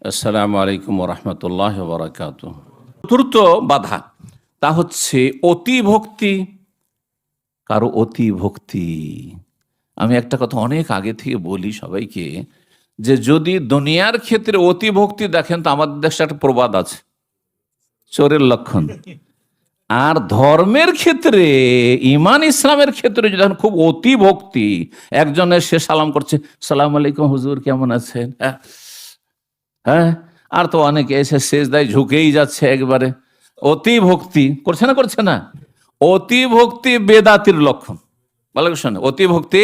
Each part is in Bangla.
আসসালামু আলাইকুম ওরহমতুল্লাহ বারাকাত। চতুর্থ বাধা তা হচ্ছে অতি ভক্তি। কারো অতি ভক্তি, আমি একটা কথা অনেক আগে থেকে বলি সবাইকে, যে যদি দুনিয়ার ক্ষেত্রে অতি ভক্তি দেখেন তো আমাদের দেশে একটা প্রবাদ আছে, চোরের লক্ষণ। আর ধর্মের ক্ষেত্রে, ইমান ইসলামের ক্ষেত্রে যদি দেখেন খুব অতি ভক্তি, একজনের সে সালাম করছে, সালাম আলাইকুম হুজুর কেমন আছেন, হ্যাঁ হ্যাঁ, আর তো অনেকে এসে সেজদায় ঝুঁকেই যাচ্ছে একবারে, অতি ভক্তি করছে না, করছে না? অতি ভক্তি বেদাতির লক্ষণ। ভালো করে শোনেন, অতি ভক্তি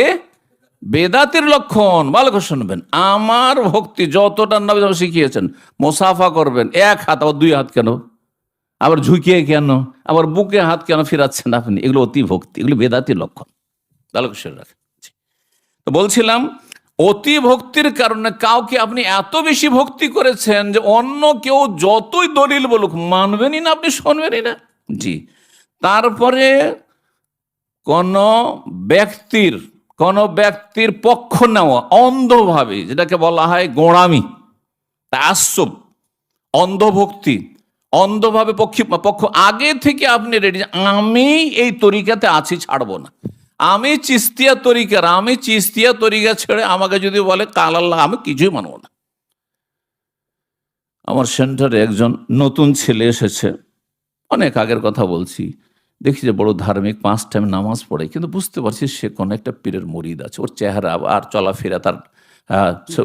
বেদাতির লক্ষণ। ভালো করে শুনবেন, আমার ভক্তি যতটা নবী শিখিয়েছেন, মোসাফা করবেন এক হাত, আবার দুই হাত কেন, আবার ঝুঁকিয়ে কেন, আবার বুকে হাত কেন ফিরাচ্ছেন আপনি, এগুলো অতি ভক্তি, এগুলো বেদাতির লক্ষণ। ভালো করে শুনে রাখেন। তো বলছিলাম, অতি ভক্তির কারণে কাউকে আপনি এত বেশি ভক্তি করেছেন যে অন্য কেউ যতই দলিল বলুক মানবেনই না, আপনি শুনবেনই না। জি। তারপরে কোন ব্যক্তির পক্ষ নেওয়া অন্ধভাবে, যেটাকে বলা হয় গোঁড়ামি, তাআসসুব, অন্ধভক্তি, অন্ধভাবে পক্ষ আগে থেকে আপনি রেডি, আমি এই তরিকাতে আছি, ছাড়বো না, আমি চিস্তিয়া তরিকা ছেড়ে আমাকে যদি বলে কাল আল্লাহ, আমি কিছুই মানবো না। আমার সেন্টারে একজন নতুন ছেলে এসেছে, অনেক আগের কথা বলছি, দেখি যে বড় ধার্মিক, 5 টাইম নামাজ পড়ে, কিন্তু বুঝতে পারছি সে কোন একটা পীরের মুরিদ আছে, ওর চেহারা আর চলাফেরা তার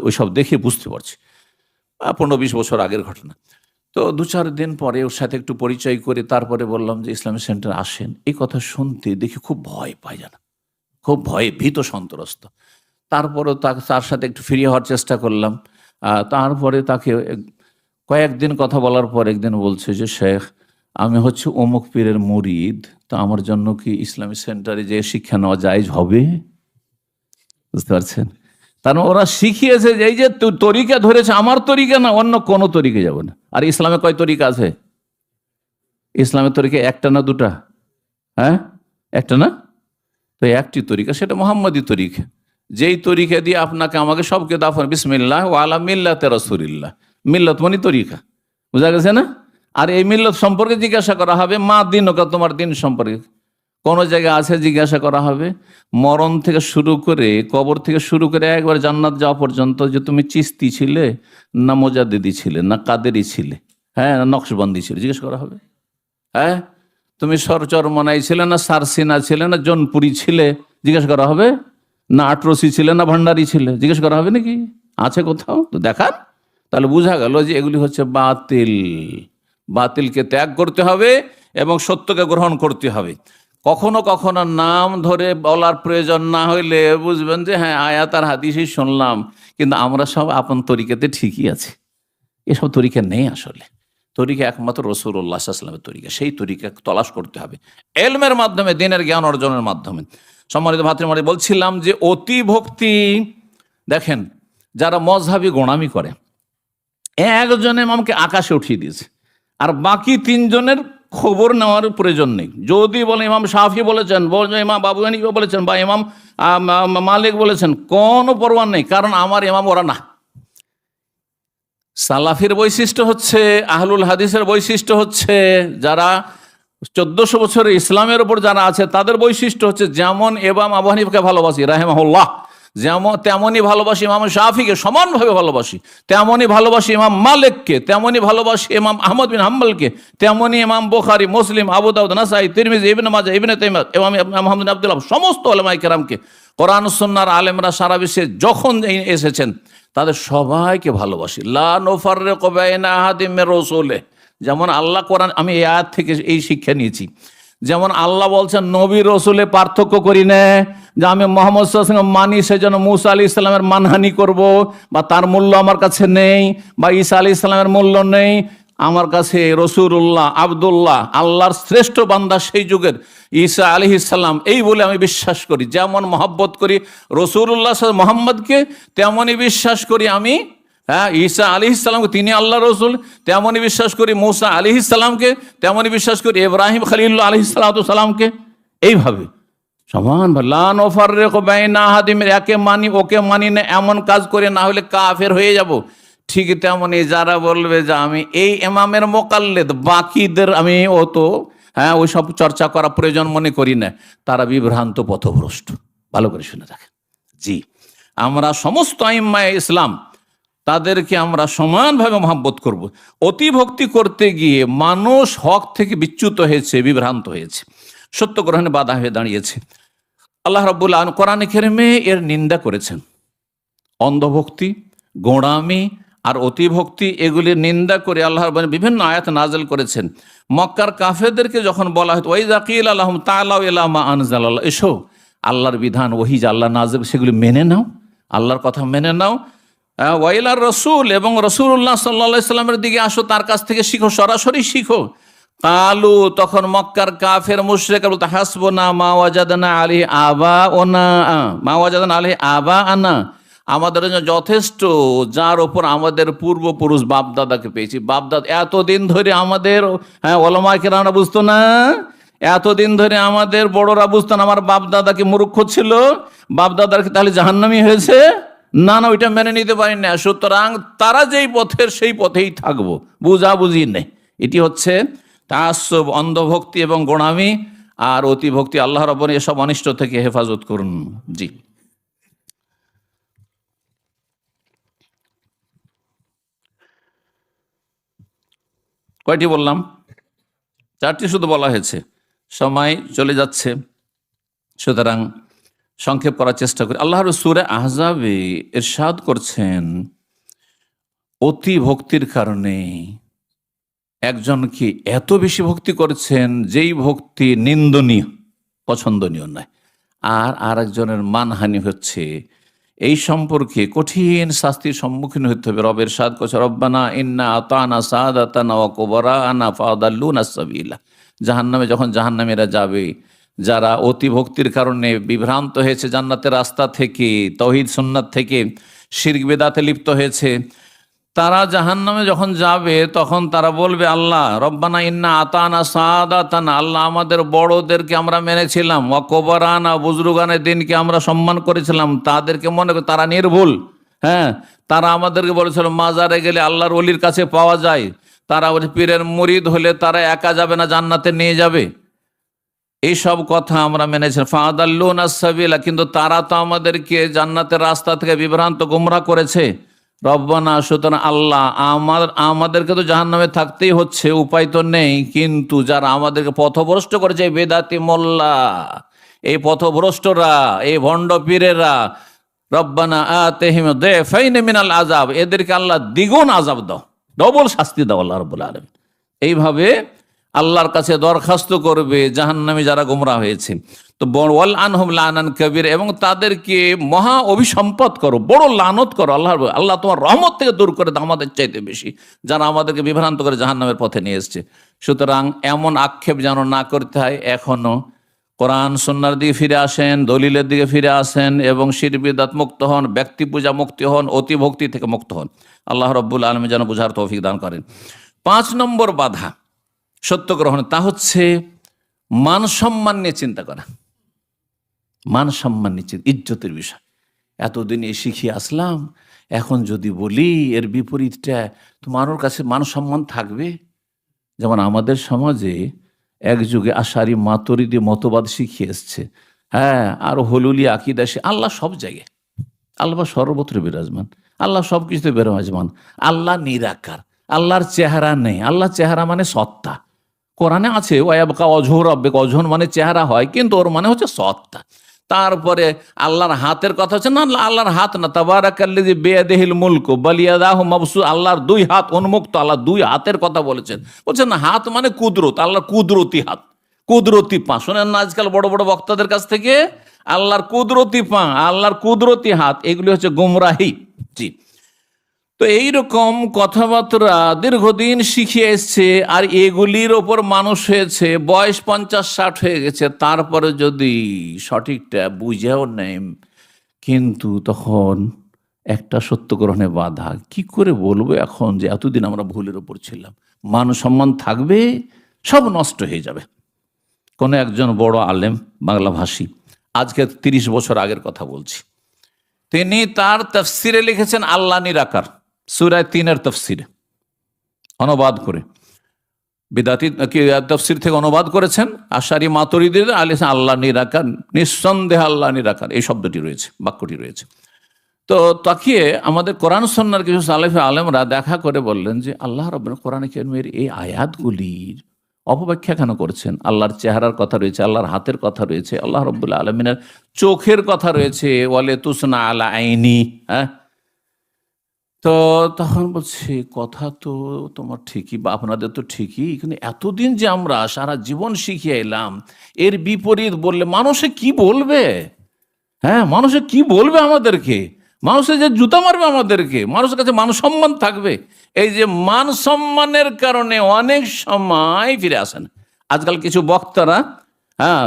ওইসব দেখে বুঝতে পারছি। 15-20 বছর আগের ঘটনা। তো 2-4 দিন পরে ওর সাথে একটু পরিচয় করে তারপরে বললাম যে ইসলামিক সেন্টার আসেন। এই কথা শুনতে দেখি খুব ভয় পায়, জানা, খুব ভয়ে ভীত সন্ত্রস্ত। তারপরেও তার সাথে একটু ফ্রি হওয়ার চেষ্টা করলাম। তারপরে তাকে কয়েকদিন কথা বলার পর একদিন বলছে যে শেখ, আমি হচ্ছে অমুক পীরের মুরিদ, তো আমার জন্য কি ইসলামিক সেন্টারে যে শিক্ষা নেওয়া জায়েজ হবে? বুঝতে পারছেন? তার ওরা শিখিয়েছে যে এই যে তরিকা ধরেছে, আমার তরিকা না, অন্য কোনো তরিকা যাবে না। আর ইসলামে কয় তরিকা আছে? ইসলামের তরিকা একটা না দুটা? হ্যাঁ, একটা না? তো একটি তরিকা, সেটা মোহাম্মদী তরিকা, যেই তরিকা দিয়ে আপনাকে আমাকে সবকে দাফন বিসমিল্লাহ ওয়া আলা মিল্লাতে রাসূলিল্লাহ। মিল্লত মানে তরিকা, বুঝা গেছে না? আর এই মিল্লত সম্পর্কে জিজ্ঞাসা করা হবে, মা দিন ওকা, তোমার দিন সম্পর্কে কোন জায়গায় আছে জিজ্ঞাসা করা হবে। মরণ থেকে শুরু করে, কবর থেকে শুরু করে একবার জান্নাত যাওয়া পর্যন্ত, যে তুমি চিস্তি ছিলে না মোজাদ্দিদি ছিলে না কাদেরি ছিলে, হ্যাঁ, না নকশবন্দি ছিলে, জিজ্ঞেস করা হবে। হ্যাঁ, তুমি সরচরমনাই ছিলে না সারসিনা ছিলে না জনপুরি ছিলে, জিজ্ঞেস করা হবে। না আটরসি ছিলে না ভান্ডারি ছিলে, জিজ্ঞেস করা হবে নাকি? আছে কোথাও? তো দেখান। তাহলে বোঝা গেল যে এগুলি হচ্ছে বাতিল। বাতিলকে ত্যাগ করতে হবে এবং সত্যকে গ্রহণ করতে হবে। কখনো কখনো নাম ধরে বলার প্রয়োজন না হইলে বুঝবেন যে হ্যাঁ, আয়াত আর হাদিসই শুনলাম, কিন্তু আমরা সব আপন তরিকাতে ঠিকই আছি। এসব তরিকা নেই আসলে। তরিকা একমাত্র রাসূলুল্লাহ সাল্লাল্লাহু আলাইহি ওয়াসাল্লামের তরিকা, সেই তরিকা তলাশ করতে হবে ইলমের মাধ্যমে, দ্বীনের জ্ঞান অর্জনের মাধ্যমে। সম্মানিত ভাতৃমণ্ডলী, বলছিলাম যে অতি ভক্তি, দেখেন যারা মযহাবী গোঁড়ামি করে, একজন ইমামকে আকাশে উঠিয়ে দিয়েছে, আর বাকি 3 জনের খবর নেওয়ার প্রয়োজন নেই। যদি বলে ইমাম শাফি বলেছেন, ইমাম আবু হানিফা বলেছেন, বা ইমাম মালিক বলেছেন, কোনো পরোয়া নেই, কারণ আমার ইমাম ওরা না। সালাফির বৈশিষ্ট্য হচ্ছে, আহলুল হাদিসের বৈশিষ্ট্য হচ্ছে, যারা 1400 বছরের ইসলামের উপর যারা আছে তাদের বৈশিষ্ট্য হচ্ছে, যেমন ইমাম আবু হানিফাকে ভালোবাসি রাহিমাহুল্লাহ, যেমন তেমনই ভালোবাসি ইমাম শাফিকে, সমানভাবে ভালোবাসি, তেমনই ভালোবাসি ইমাম মালিককে, তেমনই ভালোবাসি ইমাম আহমদ বিন হাম্বলকে, তেমনই ইমাম বুখারী, মুসলিম, আবু দাউদ, নাসাই, তিরমিজি, ইবনে মাজাহ, ইবনে তাইমিয়া, ইমাম মুহাম্মদ বিন আব্দুল্লাহ, সমস্ত উলামায়ে কেরামকে, কোরআন সুন্নাহর আলেমরা সারা বিশ্বে যখন এসেছেন তাদের সবাইকে ভালোবাসি। লা নুফাররিকু বাইনা আহাদিম মির রাসূলিহি, যেমন আল্লাহ কোরআন, আমি এই আয়াত থেকে এই শিক্ষা নিয়েছি, যেমন আল্লাহ বলছেন নবী রসুলে পার্থক্য করি না, যে আমি মুহাম্মদ সাল্লাল্লাহু আলাইহি ওয়াসাল্লাম মানি সেজন্য মুসা আলাইহিস সালামের মানহানি করব, বা তার মূল্য আমার কাছে নেই, বা ঈসা আলাইহিস সালামের মূল্য নেই। আমার কাছে রাসূলুল্লাহ, আব্দুল্লাহ, আল্লাহর শ্রেষ্ঠ বান্দা সেই যুগের ঈসা আলাইহিস সালাম, এই বলে আমি বিশ্বাস করি। যেমন মহব্বত করি রাসূলুল্লাহ মুহাম্মদকে, তেমনই বিশ্বাস করি আমি ঈসা আলাইহিস সালামকে, তিনি আল্লাহ রসুল, তেমনই বিশ্বাস করি মুসা আলাইহিস সালামকে, তেমনই বিশ্বাস করি ইব্রাহিম খলিলুল্লাহ আলাইহিস সালামকে। এইভাবে সমান, লা নুফাররিকু বাইনা আহাদিম, একে মানি ওকে মানি না, এমন কাজ করে না হলে কাফের হয়ে যাব। ঠিক তেমনি যারা বলবে যে আমি এই ইমামের মোকাল্লেদ, বাকিদের আমি ওই সব চর্চা করা প্রয়োজন মনে করি না, তারা বিভ্রান্ত পথভ্রষ্ট। ভালো করে শুনে রাখেন। জি, আমরা সমস্ত আইম্মায়ে ইসলাম তাদেরকে আমরা সমানভাবে মহব্বত করব। অতিভক্তি করতে গিয়ে মানুষ হক থেকে বিচ্যুত হয়েছে, বিভ্রান্ত হয়েছে, সত্য গ্রহণে বাধা হয়ে দাঁড়িয়েছে। আল্লাহ রাব্বুল আলামিন কোরআনে কারিমে এর নিন্দা করেছেন। অন্ধভক্তি, গোঁড়ামি আর অতিভক্তি, এগুলির নিন্দা করে আল্লাহ বিভিন্ন আয়াত নাযিল করেছেন। মক্কার কাফেরদেরকে যখন বলা হতো ওয়াইযা কিলা লাহুম তাআলাউ ইলা মা আনজালাল্লাহ, এসো আল্লাহর বিধান ওহী যা আল্লাহ নাযিল সেগুলি মেনে নাও, আল্লাহর কথা মেনে নাও। ওয়াইলার রসুল, এবং রসুল্লাহ সাল্লাল্লাহু আলাইহি সাল্লামের দিকে আসো, তার কাছ থেকে শিখো, সরাসরি শিখো। কালু, তখন মক্কার কাফের মুশরিক বলতো হাসবুনা মা ওয়াজাদনা আলাইহি আবাআনা, আমাদের জন্য যথেষ্ট যার ওপর আমাদের পূর্বপুরুষ বাপদাদাকে পেয়েছি। বাপদাদা এতদিন ধরে আমাদের ওলামায়ে কেরামরা বুঝতো না, এতদিন ধরে আমাদের বড়রা বুঝতো না, আমার বাপদাদাকে মূর্খ ছিল, বাপদাদার কি তাহলে জাহান্নামী হয়েছে? না না, ওইটা মেনে নিতে পারি না। সুতরাং তারা যেই পথের সেই পথেই থাকবো, বুঝাবুঝি নেই। এটি হচ্ছে তাআসসুব, অন্ধভক্তি এবং গোঁড়ামি আর অতিভক্তি। আল্লাহ রাব্বুল এসব অনিষ্ট থেকে হেফাজত করুন। জি, কয়টি বললাম? 4টি শুধু বলা হয়েছে, সময় চলে যাচ্ছে, সুতরাং সংক্ষেপ করার চেষ্টা করি। আল্লাহ সূরা আহজাবে ইরশাদ করছেন, অতি ভক্তির কারণে একজনকে এত বেশি ভক্তি করেছেন যেই ভক্তি নিন্দনীয়, পছন্দনীয় নয়, আর আরেকজনের মানহানি হচ্ছে। এই সম্পর্কে কঠিন শাস্তির সম্মুখীন হতে হবে। রব ইরশাদ করছে, রব্বানা ইন্না আতানা সাদাতানা ওয়া কুবরানা ফাদাল্লুনা সাবিলা। জাহান্নামে যখন জাহান্নামীরা যাবে, যারা অতি ভক্তির কারণে বিভ্রান্ত হয়েছে জান্নাতের রাস্তা থেকে, তাওহীদ সুন্নাত থেকে, শিরক বিদআতে লিপ্ত হয়েছে, তারা জাহান্নামে যখন যাবে তখন তারা বলবে, আল্লাহ রব্বানা ইন্না আতানা সাদাতানা, আল্লাহ আমাদের বড়দেরকে আমরা মেনেছিলাম, ওয়া কুবরানা, বুজরুগানের দিনকে আমরা সম্মান করেছিলাম, তাদেরকে মনে করি তারা নির্ভুল। তারা আমাদেরকে বলেছিল মাজারে গেলে আল্লাহর ওলির কাছে পাওয়া যায়, তারা পীরের মুরিদ হলে তারা একা যাবে না, জান্নাতে নিয়ে যাবে। এইসব কথা আমরা মেনেছি। ফাদাল্লুনা সাবিলা, কিন্তু তারা তো আমাদেরকে জান্নাতের রাস্তা থেকে বিভ্রান্ত গোমরাহ করেছে। রব্বানা, সুতরাং আল্লাহ আমাদেরকে তো জাহান্নামে থাকতেই হচ্ছে, উপায় তো নেই, কিন্তু যারা আমাদেরকে পথভ্রষ্ট করেছে, বেদাতি মোল্লা, এই পথভ্রষ্টরা, এই ভণ্ড পীরেরা, রব্বানা আতিহিম দিফাইন মিনাল আযাব, এদেরকে আল্লাহ দ্বিগুণ আযাব দাও, ডবল শাস্তি দাও আল্লাহ রাব্বুল আলামিন। এইভাবে আল্লাহর কাছে দরখাস্ত করবে জাহান্নামী যারা গোমরাহ হয়েছে। তো ওয়াল আনহুম লানান কাবীর, এবং তাদেরকে মহা অভিসম্পদ করো, বড় লানত করো। আল্লাহ তোমার রহমত থেকে দূর করে দাও আমাদের চাইতে বেশি, যারা আমাদেরকে বিভ্রান্ত করে জাহান্নামের পথে নিয়ে এসছে। সুতরাং এমন আক্ষেপ যেন না করতে হয়। এখনো কোরআন সুন্নাহর দিকে ফিরে আসেন, দলিলের দিকে ফিরে আসেন, এবং শিরক বিদআত মুক্ত হন, ব্যক্তি পূজা মুক্তি হন, অতিভক্তি থেকে মুক্ত হন। আল্লাহ রাব্বুল আলামিন যেন বুঝার তৌফিক দান করেন। 5 নম্বর বাধা সত্য গ্রহণ, তা হচ্ছে মান সম্মান নিয়ে চিন্তা করা। মান সম্মান নিয়ে, ইজ্জতের বিষয়। এতদিন এ শিখিয়ে আসলাম, এখন যদি বলি এর বিপরীতটা, তো মানুষের কাছে মান সম্মান থাকবে? যেমন আমাদের সমাজে এক যুগে আশারি মাতুরিদি মতবাদ শিখিয়ে এসছে, আর হলুলি আকিদা। আল্লাহ সব জায়গায়, আল্লাহ সর্বত্র বিরাজমান, আল্লাহ সব কিছুতে বিরাজমান, আল্লাহ নিরাকার, আল্লাহর চেহারা নেই। আল্লাহ চেহারা মানে সত্তা, কোরআনে আছে ওয়ায়াবকা ওয়াজহু রাব্বিকা, ওয়াজহুন মানে চেহারা হয়, কিন্তু ওর মানে হচ্ছে সত্তা। তারপরে আল্লাহর হাতের কথা হচ্ছে না, আল্লাহর হাত না, তাবারাকাল্লাযী বিয়াদিহিল মুলকু বাল ইয়াদাহু মাবসুত, আল্লাহর 2 হাত উন্মুক্ত। আল্লাহ 2 হাতের কথা বলেছেন। বলছেন না, হাত মানে কুদরত, আল্লাহর কুদরতি হাত, কুদরতি পা। শোনেন না আজকাল বড় বড় বক্তাদের কাছ থেকে, আল্লাহর কুদরতি পা, আল্লাহর কুদরতি হাত, এগুলি হচ্ছে গুমরাহি। জি, তো এইরকম কথাবার্তা দীর্ঘদিন শিখিয়ে এসছে, আর এগুলির ওপর মানুষ হয়েছে, বয়স 50-60 হয়ে গেছে, তারপরে যদি সঠিকটা বুঝেও নেই, কিন্তু তখন একটা সত্য গ্রহণে বাধা। কি করে বলবো এখন যে এতদিন আমরা ভুলের ওপর ছিলাম? মান সম্মান থাকবে, সব নষ্ট হয়ে যাবে। কোনো একজন বড় আলেম বাংলা ভাষী, আজকে 30 বছর আগের কথা বলছি, তিনি তার তাফসিরে লিখেছেন আল্লাহ নিরাকার। সূরা 3-এর তাফসীর অনুবাদ করে বিদাতি তাফসীর থেকে অনুবাদ করেছেন আশারি মাতুরিদি আল্লাহ নিরাকার, নিঃসন্দেহে আল্লাহ নিরাকার, এই শব্দটি রয়েছে, বাক্যটি রয়েছে। তো তাকিয়ে আমাদের কোরআন সুন্নাহর কিছু সালেফে আলেমরা দেখা করে বললেন যে আল্লাহ রাব্বুল কোরআন কারীমের এই আয়াতগুলির অপব্যাখ্যা কেন করছেন? আল্লাহর চেহারার কথা রয়েছে, আল্লাহর হাতের কথা রয়েছে, আল্লাহ রাব্বুল আলামিনের চোখের কথা রয়েছে, ওয়ালে তুসনা আলা আইনি। হ্যাঁ, তো তখন বলছে কথা তো তোমার ঠিকই, বা আপনাদের তো ঠিকই, কিন্তু এতদিন যে আমরা সারা জীবন শিখিয়ে এলাম এর বিপরীত বললে মানুষে কি বলবে? হ্যাঁ, মানুষে কি বলবে আমাদেরকে? মানুষে যে জুতা মারবে আমাদেরকে, মানুষের কাছে মান সম্মান থাকবে। এই যে মান সম্মানের কারণে অনেক সময় ফিরে আসেন। আজকাল কিছু বক্তারা হ্যাঁ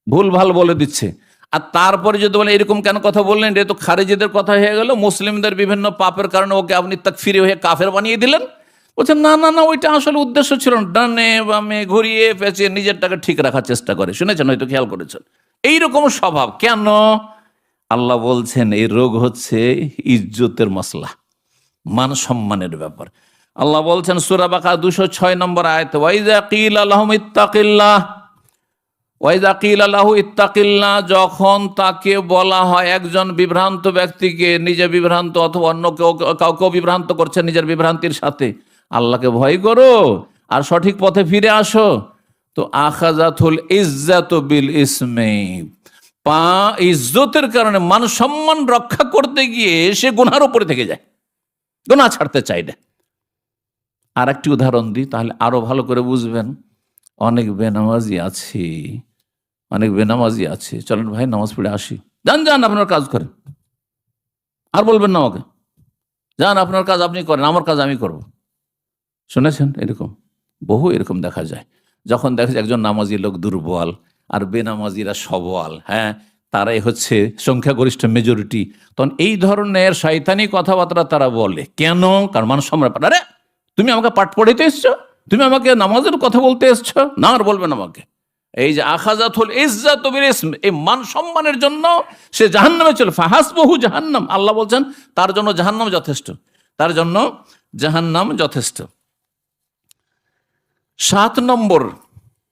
ভুল ভাল বলে দিচ্ছে, আর তারপরে যদি বলে এরকম কেন কথা বললেন, এটা তো খারেজিদের কথা হয়ে গেল, মুসলিমদের বিভিন্ন পাপের কারণে ওকে আপনি তাকফিরি হয়ে কাফের বানিয়ে দিলেন। বলছেন না না না, ওইটা আসলে উদ্দেশ্য ছিল না, ডানে বামে ঘুরিয়ে পেঁচিয়ে নিজেরটাকে ঠিক রাখার চেষ্টা করে। শুনেছেন, হয়তো খেয়াল করেছেন এইরকম স্বভাব কেন? আল্লাহ বলছেন এই রোগ হচ্ছে ইজ্জতের মসলা, মান সম্মানের ব্যাপার। আল্লাহ বলছেন সূরা বাকারা 206 নম্বর আয়াত, ওয়াইজা কিলা লাহুম ইত্তাকিল্লাহ, ওয়াইজা কিলা লাহু ইত্তাকিল্লাহ, যখন তাকে বলা হয়, একজন বিভ্রান্ত ব্যক্তিকে, নিজে বিভ্রান্ত অথবা অন্য কাউকে বিভ্রান্ত করছে নিজের বিভ্রান্তির সাথে, আল্লাহকে ভয় করো আর সঠিক পথে ফিরে আসো, তো আখাযাতুল ইজ্জাতু বিল ইসমে, ইজ্জতের কারণে মান সম্মান রক্ষা করতে গিয়ে সে গুনার উপরে থেকে যায়, গুনাহ ছাড়তে চায় না। আর একটি উদাহরণ দিই তাহলে আরো ভালো করে বুঝবেন। অনেক বেনামাজি আছে, চলেন ভাই নামাজ পড়ে আসি, যান আপনার কাজ করেন, আর বলবেন না আমাকে, যান আপনার কাজ আপনি করেন, আমার কাজ আমি করব। শুনেছেন এরকম? বহু এরকম দেখা যায়। যখন দেখা যায় একজন নামাজি লোক দুর্বল আর বেনামাজিরা সবল, হ্যাঁ, তারাই হচ্ছে সংখ্যাগরিষ্ঠ মেজরিটি, তখন এই ধরনের শয়তানি কথাবার্তা তারা বলে। কেন? কারণ মানুষ সম্মান, আরে তুমি আমাকে পাঠ পড়াইতে এসছো, তুমি আমাকে নামাজের কথা বলতে এসছো, না আর বলবেন আমাকে। এই যে আখাযাতুল ইজ্জাতু বিল ইসম, এই মান সম্মানের জন্য সে জাহান্নামে চলে, ফাহাসবুহু জাহান্নাম, আল্লাহ বলছেন তার জন্য জাহান্নাম যথেষ্ট, তার জন্য জাহান্নাম যথেষ্ট। 7 নম্বর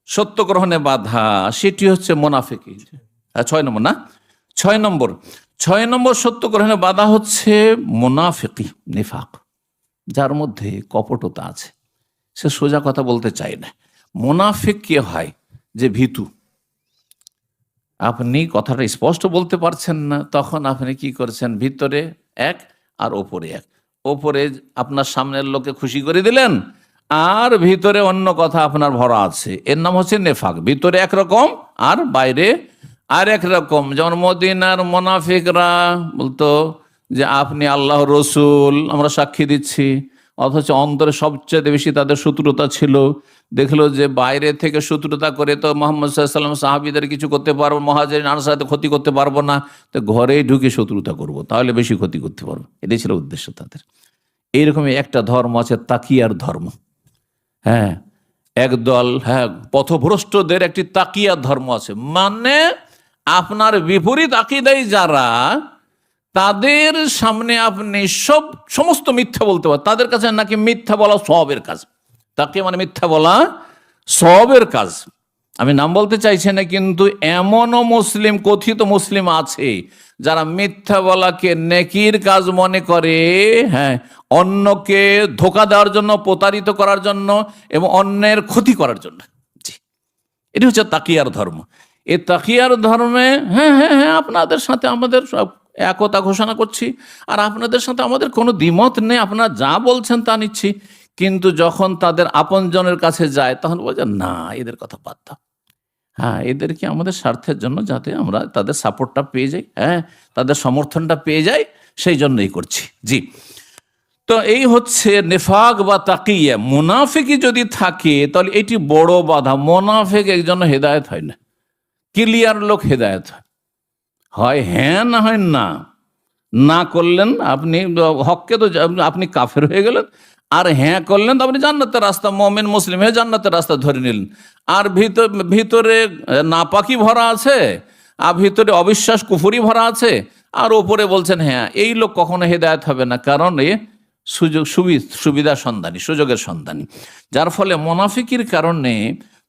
সত্য গ্রহণে বাধা, সেটি হচ্ছে মুনাফিকি। 6 নম্বর না, 6 নম্বর সত্য গ্রহণে বাধা হচ্ছে মুনাফিকি, নিফাক, যার মধ্যে কপটতা আছে, সে সোজা কথা বলতে চায় না। মুনাফিক কে হয়? যে ভীতু, আপনি কথাটা স্পষ্ট বলতে পারছেন না, তখন আপনি কি করছেন, ভিতরে এক আর ওপরে এক, ওপরে আপনার সামনের লোকে খুশি করে দিলেন আর ভিতরে অন্য কথা আপনার ভরা আছে, এর নাম হচ্ছে নেফাক। ভিতরে একরকম আর বাইরে আর একরকম। যেমন মদিনার মুনাফিকরা বলতো যে আপনি আল্লাহ রসুল, আমরা সাক্ষী দিচ্ছি, অথচ অন্তরে সবচেয়ে বেশি তাদের শত্রুতা ছিল। দেখলো যে বাইরে থেকে শত্রুতা করে তো মুহাম্মদ সাল্লাল্লাহু আলাইহি ওয়াসাল্লাম সাহাবীদের কিছু করতে পারবো, মুহাজিরিন আনসারদের ক্ষতি করতে পারবো না, তো ঘরেই ঢুকে শত্রুতা করব, তাহলে বেশি ক্ষতি করতে পারবো। এটাই ছিল উদ্দেশ্য তাদের। এইরকমই একটা ধর্ম আছে তাকিয়ার ধর্ম। হ্যাঁ, একদল পথভ্রষ্টদের একটি তাকিয়ার ধর্ম আছে, মানে আপনার বিপরীত আকীদায় যারা, তাদের সামনে আপনি সমস্ত মিথ্যা বলতে পারেন, তাদের কাছে নাকি মিথ্যা বলা সওয়াবের কাজ। তাকে মানে মিথ্যা বলা সওয়াবের কাজ। আমি নাম বলতে চাইছি না, কিন্তু এমনও মুসলিম, কথিত মুসলিম আছে যারা মিথ্যা বলাকে নেকির কাজ মনে করে, হ্যাঁ, অন্যকে ধোঁকা দেওয়ার জন্য, প্রতারিত করার জন্য এবং অন্যের ক্ষতি করার জন্য। জি, এটি হচ্ছে তাকিয়ার ধর্ম। এই তাকিয়ার ধর্মে আপনাদের সাথে আমাদের সব একতা ঘোষণা করছি, আর আপনাদের সাথে আমাদের কোনো দ্বিমত নেই, আপনারা যা বলছেন তা নিচ্ছি, কিন্তু যখন তাদের আপনজনের কাছে যায় তখন বলছে না, এদের কথা বাদ দাও, হ্যাঁ, এদেরকে আমাদের স্বার্থের জন্য যাতে আমরা তাদের সাপোর্টটা পেয়ে যাই, হ্যাঁ, তাদের সমর্থনটা পেয়ে যাই, সেই জন্যই করছি। জি, তো এই হচ্ছে নেফাক বা তাকিয়া। মুনাফিকি যদি থাকে তাহলে এটি বড় বাধা। মুনাফিক একজন হেদায়েত হয় না, ক্লিয়ার লোক হেদায়েত হয় হ্যাঁ, না হয় না। না করলেন আপনি হককে, তো আপনি কাফের হয়ে গেলেন, আর হ্যাঁ করলেন তো আপনি জান্নাতের রাস্তা, মুমিন মুসলিম হয়ে জান্নাতের রাস্তা ধরে নিলেন। আর ভিতরে নাপাকি ভরা আছে, আর ভিতরে অবিশ্বাস কুফরি ভরা আছে, আর ওপরে বলছেন হ্যাঁ, এই লোক কখনো হেদায়েত হবে না, কারণ সুবিধা সন্ধানী, সুযোগের সন্ধানী, যার ফলে মুনাফিকির কারণে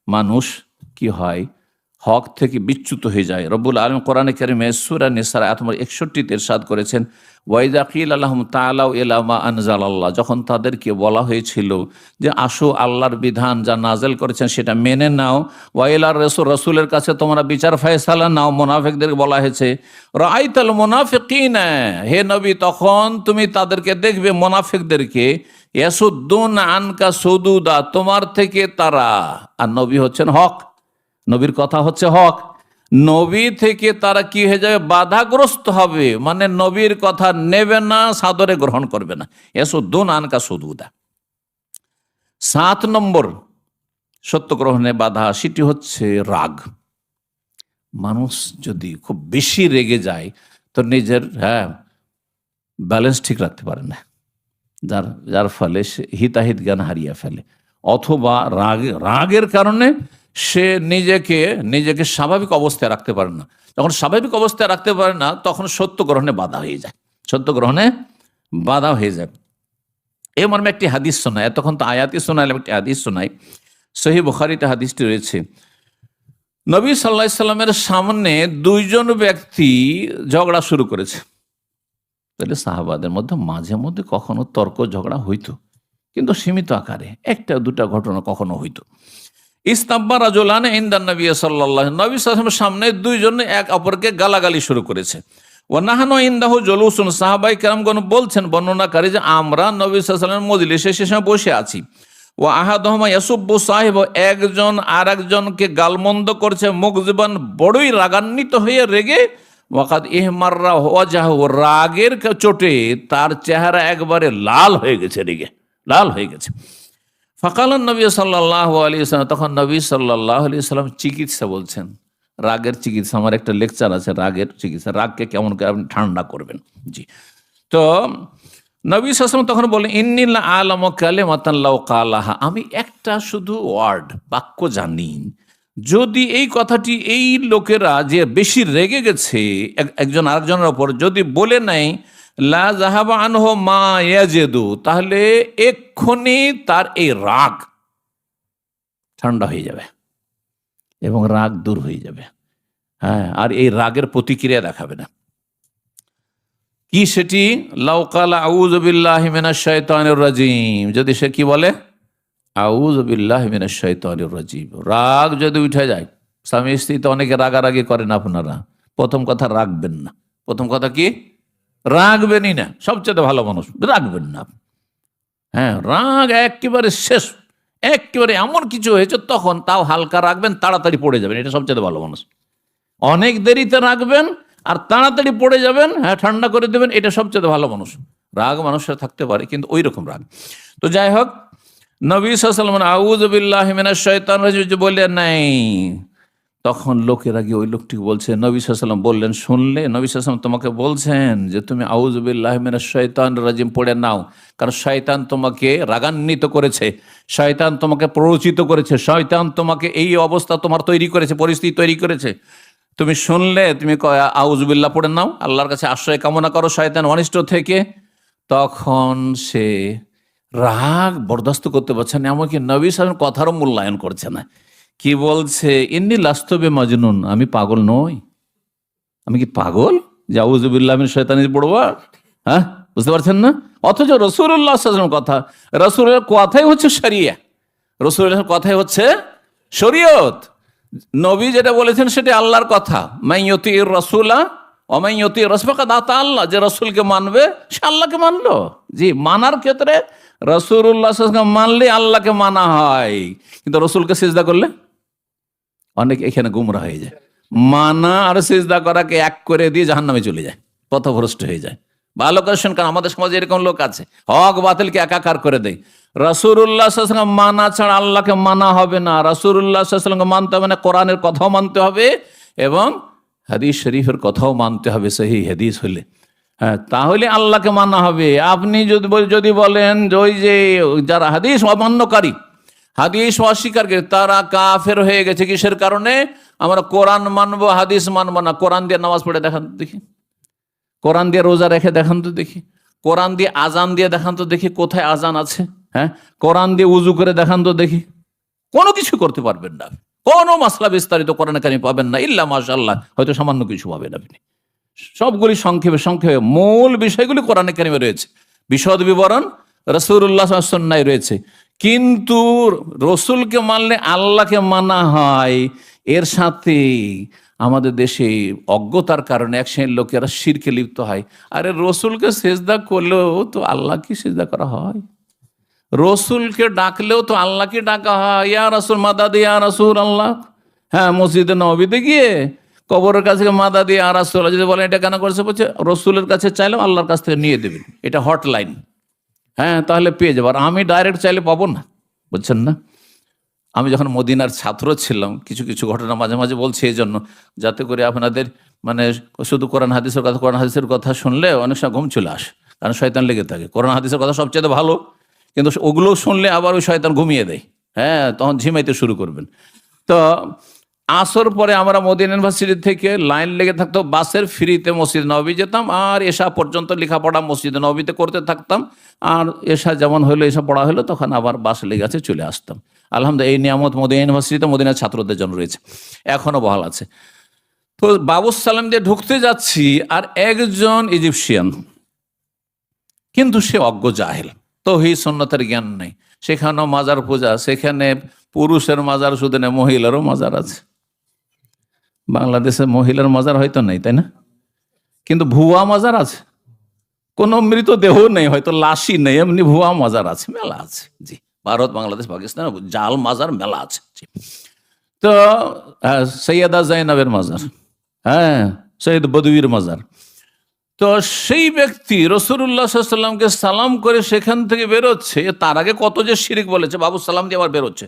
মানুষ কি হয়, হক থেকে বিচ্যুত হয়ে যায়। রব্বুল আলামিন কোরআনে কারিমে সূরা নিসার আয়াত নম্বর 61 ইরশাদ করেছেন, ওয়াইদা কিলা লাহুম তাআলাউ ইলা মা আনজালাল্লাহ, যখন তাদেরকে বলা হয়েছিল যে আসো আল্লাহর বিধান যা নাজেল করেছেন সেটা মেনে নাও, ওয়াইলার রাসূল, রাসূলের কাছে তোমরা বিচার ফয়সালা নাও, মুনাফিকদেরকে বলা হয়েছে রাআইতাল মুনাফিকিনা, হে নবী তখন তুমি তাদেরকে দেখবে মুনাফিকদেরকে, ইয়াসুদ্দুন আনকা সুদুদা, তোমার থেকে তারা, আর নবী হচ্ছেন হক, নবীর কথা হচ্ছে হক, নবী থেকে তারা কি হয়ে যাবে, বাধাগ্রস্ত হবে, মানে নবীর কথা নেবে না, সাদরে গ্রহণ করবে না। ইয়াসুদ্দুন আনকা সুদুদা। 7 নম্বর সত্য গ্রহণে বাধা, সেটি হচ্ছে রাগ। মানুষ যদি খুব বেশি রেগে যায় তো নিজের ব্যালেন্স ঠিক রাখতে পারে না, যার ফলে সে হিতাহিত জ্ঞান হারিয়ে ফেলে, অথবা রাগের কারণে সে নিজেকে স্বাভাবিক অবস্থায় রাখতে পারে না। যখন স্বাভাবিক অবস্থায় রাখতে পারে না তখন সত্য গ্রহণে বাধা হয়ে যায়, সত্য গ্রহণে বাধা হয়ে যায়। এই মর্মে একটি হাদিস শোনায়, এতক্ষণ তো আয়াতি শোনাইলাম, একটি হাদিস শোনাই। সহিহ বুখারীতে হাদিসটি রয়েছে, নবী সাল্লাল্লাহু আলাইহি সাল্লামের সামনে 2 জন ব্যক্তি ঝগড়া শুরু করেছে। তাহলে সাহাবাদের মধ্যে মাঝে মধ্যে কখনো তর্ক ঝগড়া হইতো, কিন্তু সীমিত আকারে, 1-2টা ঘটনা কখনো হইতো। ইস্তাব্বা রাজুলান ইনদান নবী সাল্লাল্লাহু, নবী সাল্লাল্লাহু আলাইহি ওয়াসাল্লামের সামনে 2 জন এক অপরকে গালাগালি শুরু করেছে। ওয়া নাহানু ইনদাহু জুলুসুন, সাহাবায়ে কেরামগণ বলছেন, বর্ণনাকারী, যে আমরা নবী সাল্লাল্লাহু আলাইহি ওয়াসাল্লামের মজলিসে সে সময় বসে আছি। ওয়া আহাদুহুমা ইয়াসুব্বু সাহিব, একজন আরেকজনকে গালমন্দ করছে, মুগযিবান, বড়ই রাগান্বিত হয়ে রেগে, ওয়াকাদ ইহমাররা ওয়াজহু, রাগের চোটে তার চেহারা একবারে লাল হয়ে গেছে, রেগে লাল হয়ে গেছে। ফাকালান নবী সাল্লাল্লাহু আলাইহি ওয়াসাল্লাম, তখন নবী সাল্লাল্লাহু আলাইহি ওয়াসাল্লাম চিকিৎসা বলছেন, রাগের চিকিৎসা, আমার একটা লেকচার আছে রাগের চিকিৎসা, রাগকে কেমন করে আপনি ঠান্ডা করবেন। জি, তো নবী সাল্লাল্লাহু আলাইহি ওয়াসাল্লাম তখন বলেন, ইন্নী লা আ'লামু কালিমাতান লাউ ক্বালাহা, আমি একটা শুধু ওয়ার্ড, বাক্য জানি, যদি এই কথাটি এই লোকেরা যে বেশি রেগে গেছে একজন আরেকজনের ওপর যদি বলে নেয়, লা যাহাবা আনহু মা ইয়াজিদু, তাহলে এক্ষুনি তার এই রাগ ঠান্ডা হয়ে যাবে এবং রাগ দূর হয়ে যাবে। আর এই রাগের প্রতিক্রিয়া দেখাবে না। কি সেটি? লাউ ক্বালা আউযু বিল্লাহি মিনাশ শাইতানির রাজিম, যদি সে কি বলে, আউযু বিল্লাহি মিনাশ শাইতানির রাজিম। রাগ যদি উঠে যায়, স্বামী স্ত্রী তো অনেকে রাগারাগি করেন, আপনারা প্রথম কথা রাখবেন না। প্রথম কথা কি? রাখবেনই না। সবচেয়ে ভালো মানুষ, রাখবেন না। রাগ একেবারে শেষ, একেবারে এমন কিছু হয়েছে তখন তাও হালকা রাখবেন, তাড়াতাড়ি পড়ে যাবেন, এটা সবচেয়ে ভালো মানুষ। অনেক দেরিতে রাখবেন আর তাড়াতাড়ি পড়ে যাবেন, ঠান্ডা করে দেবেন, এটা সবচেয়ে ভালো মানুষ। রাগ মানুষের থাকতে পারে, কিন্তু ওই রকম রাগ। তো যাই হোক, নবী সাল্লাল্লাহু আলাইহি ওয়াসাল্লাম আউযু বিল্লাহি মিনাশ শাইতানির রাজিম বললেন নাই, তখন লোকেরা গিয়ে ওই লোকটিকে বলছে, নবী সাল্লাল্লাহু আলাইহি ওয়াসাল্লাম বললেন, শুনলে নবী সাল্লাল্লাহু আলাইহি ওয়াসাল্লাম তোমাকে বলছেন যে তুমি আউযু বিল্লাহি মিনাশ শাইতানির রাজিম পড়ে নাও, কারণ শয়তান তোমাকে রাগান্বিত করেছে, শয়তান তোমাকে প্ররোচিত করেছে, শয়তান তোমাকে এই অবস্থা তোমার তৈরি করেছে, পরিস্থিতি তৈরি করেছে। তুমি শুনলে তুমি আউযু বিল্লাহ পড়ে নাও, আল্লাহর কাছে আশ্রয় কামনা করো শয়তান অনিষ্ট থেকে। তখন সে রাগ বরদাস্ত করতে পারছে না, এমনকি নবী সাল্লাল্লাহু আলাইহি ওয়াসাল্লাম কথারও মূল্যায়ন করছে না। কি বলছে? ইন্নী লাস্তু বিমাজনুন, আমি পাগল নই। আমি কি পাগল যে আউযু বিল্লাহি মিনাশ শাইতানির রাজিম পড়বো? বুঝতে পারছেন না? অথচ রাসূলুল্লাহ সাল্লাল্লাহু আলাইহি ওয়াসাল্লাম কথা, রাসূলের কথাই হচ্ছে শরিয়া, রাসূলের কথাই হচ্ছে শরীয়ত। নবী যেটা বলেছেন সেটা আল্লাহর কথা। মান ইউতির রাসূলা ওয়া মান ইউতির রাসূলা ফাকাদ আতা আল্লাহ, যে রাসূলকে মানবে সে আল্লাহকে মানলো। জি, মানার ক্ষেত্রে রাসূলুল্লাহ সাল্লাল্লাহু আলাইহি ওয়াসাল্লাম মানলে আল্লাহকে মানা হয়, কিন্তু রাসূলকে সিজদা করলে অনেক এখানে গুমরা হয়ে যায়। মানা আর সিজদা করাকে এক করে দিয়ে জাহান্নামে চলে যায়, পথভ্রষ্ট হয়ে যায়। ভালো করে শুন, কারণ আমাদের সমাজে এরকম লোক আছে, হক বাতিলকে একাকার করে দেয়। রাসূলুল্লাহ সাল্লাল্লাহু আলাইহি ওয়াসাল্লাম মানা ছাড়া আল্লাহকে মানা হবে না, রাসূলুল্লাহ সাল্লাল্লাহু আলাইহি ওয়াসাল্লামকে মানতে হবে না, কোরআনের কথাও মানতে হবে এবং হাদিস শরীফের কথাও মানতে হবে, সহিহ হাদিস হলে। তাহলে আল্লাহকে মানা হবে। আপনি যদি বলেন যে ওই যে যারা হাদিস অমান্যকারী, হাদিস অস্বীকারী, তারা কাফের হয়ে গেছে, কিসের কারণে? আমরা কোরআন মানবো, হাদিস মানবো না। কোরআন দিয়ে নামাজ পড়ে দেখান তো দেখি, কোরআন দিয়ে রোজা রেখে দেখান তো দেখি, কোরআন দিয়ে আজান দিয়ে দেখান তো দেখি কোথায় আজান আছে। হ্যাঁ, কোরআন দিয়ে উজু করে দেখান তো দেখি। কোনো কিছু করতে পারবেন না, কোনো মাসলা বিস্তারিত কোরআনে কারিমে পাবেন না, ইল্লা মাশাআল্লাহ হয়তো সামান্য কিছু পাবেন আপনি। সবগুলি সংক্ষেপে সংক্ষেপে মূল বিষয়গুলি কোরআনে কারিমে রয়েছে, বিশদ বিবরণ রাসূলুল্লাহ সাল্লাল্লাহু আলাইহি ওয়াসাল্লাম রয়েছে। কিন্তু রসুলকে মানলে আল্লাহকে মানা হয়, এর সাথে আমাদের দেশে অজ্ঞতার কারণে এক শ্রেণীর লোকেরা শিরকে লিপ্ত হয়। আরে রসুলকে সেজদা করলেও তো আল্লাহকে সেজদা করা হয়, রসুলকে ডাকলেও তো আল্লাহকে ডাকা হয়, ইয়া রাসূল মাদাদ ইয়া রাসূল আল্লাহ। হ্যাঁ, মসজিদে নববীতে গিয়ে কবরের কাছে মাদাদ ইয়া রাসূল যদি বলেন এটা কেন করেছে, বলছে রসুলের কাছে চাইলাম আল্লাহর কাছ থেকে নিয়ে দেবেন, এটা হটলাইন। হ্যাঁ, তাহলে পেয়ে যাবো, আর আমি ডাইরেক্ট চাইলে পাবো না, বুঝছেন না। আমি যখন মদিনার ছাত্র ছিলাম, কিছু কিছু ঘটনা মাঝে মাঝে বলছি এই জন্য, যাতে করে আপনাদের মানে শুধু কোরআন হাদিসের কথা শুনলে অনেক সময় ঘুম চলে আসে, কারণ শয়তান লেগে থাকে। কোরআন হাদিসের কথা সবচেয়ে ভালো, কিন্তু ওগুলো শুনলে আবার ওই শয়তান ঘুমিয়ে দেয়। হ্যাঁ, তখন ঝিমাইতে শুরু করবেন। তো আসর পরে আমরা মদিনা ইউনিভার্সিটি থেকে লাইন লেগে থাকতো, বাসের ফ্রিতে মসজিদ নববী যেতাম, আর এশা পর্যন্ত লেখাপড়া মসজিদ নববীতে করতে থাকতাম। আর এশা যেমন হলো, এসা পড়া হলো, তখন আবার বাস লেগে আছে চলে আসতাম। আলহামদুলিল্লাহ, এই নিয়ামত মদিনা ইউনিভার্সিটিতে মদিনার ছাত্রদের জন্য রয়েছে, এখনো বহাল আছে। তো বাবুস সালাম দিয়ে ঢুকতে যাচ্ছি, আর একজন ইজিপশিয়ান, কিন্তু সে অজ্ঞ জাহেল, তৌহিদ সুন্নতের জ্ঞান নেই। সেখানেও মাজার পূজা, সেখানে পুরুষের মাজার শুধু নেই, মহিলারও মাজার আছে। বাংলাদেশে মহিলার মাজার হয়তো নেই, তাই না, কিন্তু ভুয়া মাজার আছে। কোনো মৃতদেহ নেই, হয়তো লাশই নেই, এমনি ভুয়া মাজার আছে, মেলা আছে। জি, ভারত, বাংলাদেশ, পাকিস্তান জাল মাজার মেলা আছে। তো সৈয়দা জাইনাবের মাজার, হ্যাঁ, সৈয়দ বদউইর মাজার। তো সেই ব্যক্তি রাসূলুল্লাহ সাল্লাল্লাহু আলাইহি ওয়াসাল্লামকে সালাম করে সেখান থেকে বেরোচ্ছে, তার আগে কত যে শিরক বলেছে, বাবু সালাম দিয়ে আবার বেরোচ্ছে।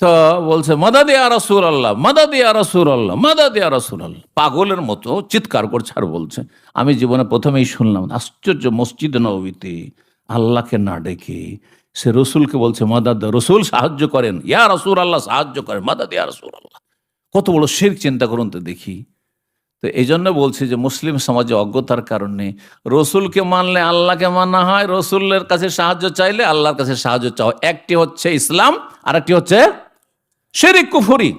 তো বলছে মাদাদ ইয়া রাসূলুল্লাহ, মাদাদ ইয়া রাসূলুল্লাহ, মাদাদ ইয়া রাসূলুল্লাহ, পাগলের মতো চিৎকার করছে আর বলছে। আমি জীবনে প্রথমেই শুনলাম, আশ্চর্য, মসজিদ নববীতে আল্লাহকে না ডেকে সে রসুলকে বলছে মাদাদ, রসুল সাহায্য করেন, ইয়া রাসূলুল্লাহ সাহায্য করেন, মাদাদ ইয়া রাসূলুল্লাহ। কত বড় শিরক, চিন্তা করুন তো দেখি। তো এই জন্য বলছি যে মুসলিম সমাজে অজ্ঞতার কারণে রসুলকে মানলে আল্লাহকে মানা হয়, রসুলের কাছে সাহায্য চাইলে আল্লাহর কাছে সাহায্য চাও। একটি হচ্ছে ইসলাম, আর একটি হচ্ছে শিরক কুফরি।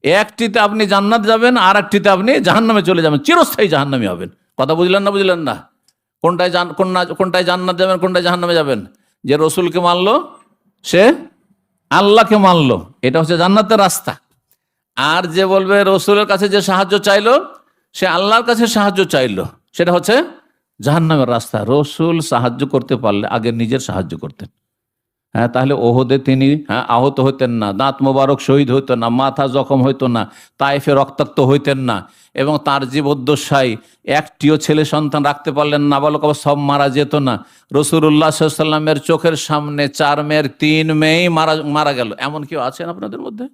একটিতে আপনি জান্নাত যাবেন, আর একটিতে আপনি জাহান্নামে চলে যাবেন, চিরস্থায়ী জাহান্নামী হবেন। কথা বুঝলেন না, বুঝলেন না? কোনটায় জান্নাত যাবেন, কোনটায় জাহান্নামে যাবেন? যে রসুলকে মানলো সে আল্লাহকে মানলো, এটা হচ্ছে জান্নাতের রাস্তা। আর যে বলবে রসুলের কাছে যে সাহায্য চাইলো সে আল্লাহর কাছে সাহায্য চাইলো, সেটা হচ্ছে জাহান্নামের রাস্তা। রসুল সাহায্য করতে পারলে আগে নিজের সাহায্য করতেন। হ্যাঁ, তাহলে ওহদে তিনি আহত হইতেন না, দাঁত মোবারক শহীদ হইতো না, মাথা জখম হইতো না, তাইফে রক্তাক্ত হইতেন না, এবং তার জীবদ্দশায় একটিও ছেলে সন্তান রাখতে পারলেন না, নাবালক সব মারা যেত না। রাসূলুল্লাহ সাল্লাল্লাহু আলাইহি ওয়াসাল্লামের চোখের সামনে 4 মেয়ের 3 মেয়েই মারা গেল। এমন কেউ আছেন আপনাদের মধ্যে?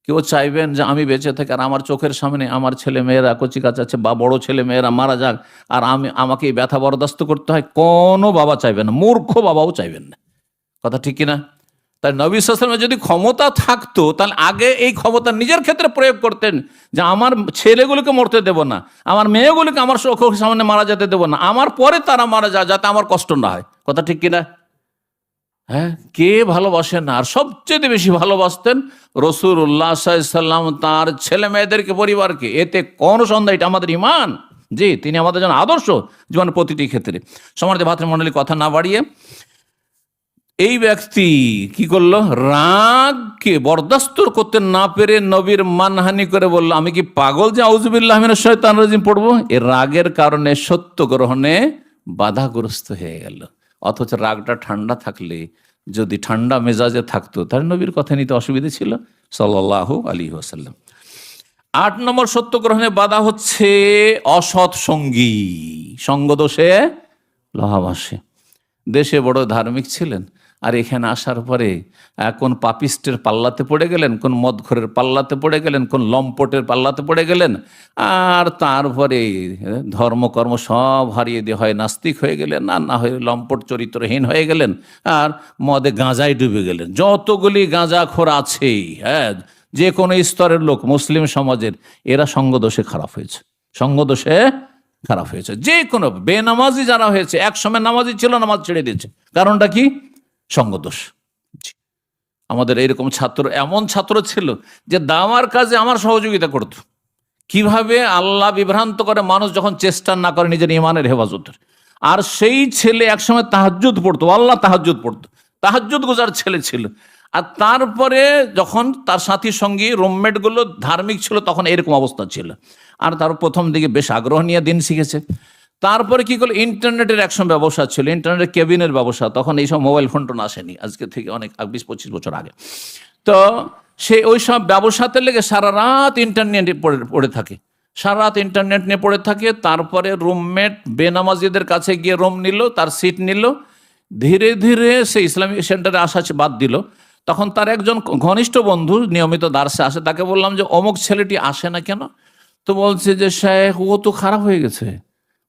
কেউ চাইবেন যে আমি বেঁচে থাকি আর আমার চোখের সামনে আমার ছেলে মেয়েরা, কচি কাচা আছে বা বড় ছেলে মেয়েরা মারা যাক, আর আমাকে এই ব্যথা বরদাস্ত করতে হয়? কোনো বাবা চাইবেন না, মূর্খ বাবাও চাইবেন না। কথা ঠিক কিনা? তাই নবী সাল্লাল্লাহু আলাইহি ওয়াসাল্লামের যদি ক্ষমতা থাকতো, তাহলে আগে এই ক্ষমতা নিজের ক্ষেত্রে প্রয়োগ করতেন, যে আমার ছেলেগুলোকে মরতে দেব না, আমার মেয়েগুলোকে আমার চোখের সামনে মারা যেতে দেব না, আমার পরে তারা মারা যায়, যাতে আমার কষ্ট না হয়। কথা ঠিক কিনা? হ্যাঁ, কে ভালোবাসেন না? আর সবচেয়ে বেশি ভালোবাসতেন রাসূলুল্লাহ সাল্লাল্লাহু আলাইহি ওয়াসাল্লাম তার ছেলে মেয়েদেরকে, পরিবারকে। এতে কোন সন্দেহ, এটা আমাদের ঈমান। জি, তিনি আমাদের জন্য আদর্শ জীবনের প্রতিটি ক্ষেত্রে। সম্মানিত ভাতৃমণ্ডলী, কথা না বাড়িয়ে এই ব্যক্তি কি করলো, রাগকে বরদাস্ত করতে না পেরে নবীর মানহানি করে বলল, আমি কি পাগল যে আউযুবিল্লাহি মিনাশ শাইতানির রাজিম পড়বো? এর রাগের কারণে সত্য গ্রহণে বাধাগ্রস্ত হয়ে গেল। অথচ রাগটা ঠান্ডা থাকলে, যদি ঠান্ডা মেজাজে থাকতো, তাহলে নবীর কথা নিতে অসুবিধা ছিল সাল্লাল্লাহু আলাইহি ওয়াসাল্লাম। 8 নম্বর সত্য গ্রহণে বাধা হচ্ছে অসৎ সঙ্গী, সঙ্গদোষে লহাভাসে। দেশে বড় ধার্মিক ছিলেন, আর এখানে আসার পরে কোন পাপিস্টের পাল্লাতে পড়ে গেলেন, কোন মদখোরের পাল্লাতে পড়ে গেলেন, কোন লম্পটের পাল্লাতে পড়ে গেলেন, আর তারপরে ধর্মকর্ম সব হারিয়ে দিয়ে হয় নাস্তিক হয়ে গেলেন, আর না হয়ে লম্পট চরিত্রহীন হয়ে গেলেন, আর মদে গাঁজায় ডুবে গেলেন। যতগুলি গাঁজাখোর আছেই, হ্যাঁ, যে কোনো স্তরের লোক মুসলিম সমাজের, এরা সঙ্গদোষে খারাপ হয়েছে, সঙ্গদোষে খারাপ হয়েছে। যে কোনো বেনামাজি যারা হয়েছে, এক সময় নামাজি ছিল, নামাজ ছেড়ে দিয়েছে, কারণটা কি? সঙ্গদোষ। আমাদের এইরকম ছাত্র, এমন ছাত্র ছিল যে দাওয়ার কাজে আমার সহযোগিতা করত। কিভাবে আল্লাহ বিভ্রান্ত করে মানুষ যখন চেষ্টা না করে নিজের ইমানের হেফাজতের। আর সেই ছেলে একসময় তাহাজ্জুদ পড়তো, আল্লাহ তাহাজ্জুদ পড়তো, তাহাজ্জুদ গুজার ছেলে ছিল। আর তারপরে যখন তার সাথী সঙ্গী রুমমেট গুলো ধার্মিক ছিল, তখন এরকম অবস্থা ছিল। আর তার প্রথম দিকে বেশ আগ্রহ নিয়ে দিন শিখেছে। তারপরে কি করলো, ইন্টারনেটের একসময় ব্যবসা ছিল, ইন্টারনেটের কেবিনের ব্যবসা। তখন এইসব মোবাইল ফোন টোন আসেনি, আজকে থেকে অনেক 20-25 বছর আগে। তো সে ওই সব ব্যবসাতে লেগে সারা রাত ইন্টারনেটে পড়ে থাকে, সারা রাত ইন্টারনেট নিয়ে পড়ে থাকে। তারপরে রুমমেট বেনামাজিদের কাছে গিয়ে রুম নিল, তার সিট নিল। ধীরে ধীরে সে ইসলামিক সেন্টারে আসা বাদ দিল। তখন তার একজন ঘনিষ্ঠ বন্ধু নিয়মিত দার্সে আসে, তাকে বললাম যে অমুক ছেলেটি আসে না কেন? তো বলছে যে শেখ, ও তো খারাপ হয়ে গেছে,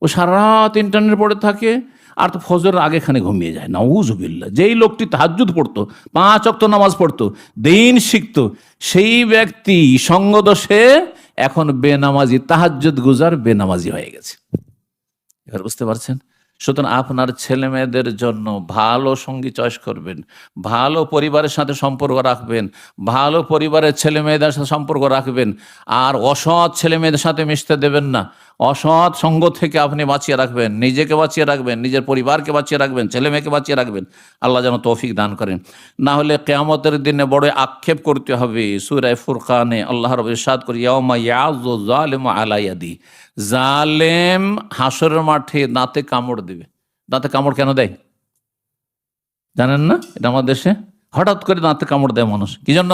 ও সারা রাত ইন্টারনেট পড়ে থাকে, আর তো ফজরের আগেখানে ঘুমিয়ে যায়। নাউজুবিল্লাহ। যেই লোকটি তাহাজ্জুদ পড়তো, 5 ওয়াক্ত নামাজ পড়তো, দিন শিখতো, সেই ব্যক্তি সঙ্গদোষে এখন বেনামাজি, তাহাজ্জুদ গুজার বেনামাজি হয়ে গেছে। এবার বুঝতে পারছেন? সুতরাং আপনার ছেলে মেয়েদের জন্য ভালো সঙ্গী চয়েস করবেন, ভালো পরিবারের সাথে সম্পর্ক রাখবেন, ভালো পরিবারের ছেলে মেয়েদের সাথে সম্পর্ক রাখবেন। আর অসৎ ছেলে মেয়েদের সাথে মিশতে দেবেন না। অসৎ সঙ্গ থেকে আপনি বাঁচিয়ে রাখবেন, নিজেকে বাঁচিয়ে রাখবেন, নিজের পরিবারকে বাঁচিয়ে রাখবেন, ছেলে মেয়েকে বাঁচিয়ে রাখবেন। আল্লাহ যেন তৌফিক দান করেন। না হলে কিয়ামতের দিনে বড় আক্ষেপ করতে হবে। সূরা ফুরকানে আল্লাহ রাব্বুল ইরশাদ করে, ইয়াউমা ইয়াযু যালিমু আলা ইয়াদি, জালেম হাসরের মাঠে দাঁতে কামড় দেবে। দাঁতে কামড় কেন দেয় জানেন না? এটা আমাদের দেশে হঠাৎ করে দাঁতে কামড় দেয় মানুষ। কি জন্য?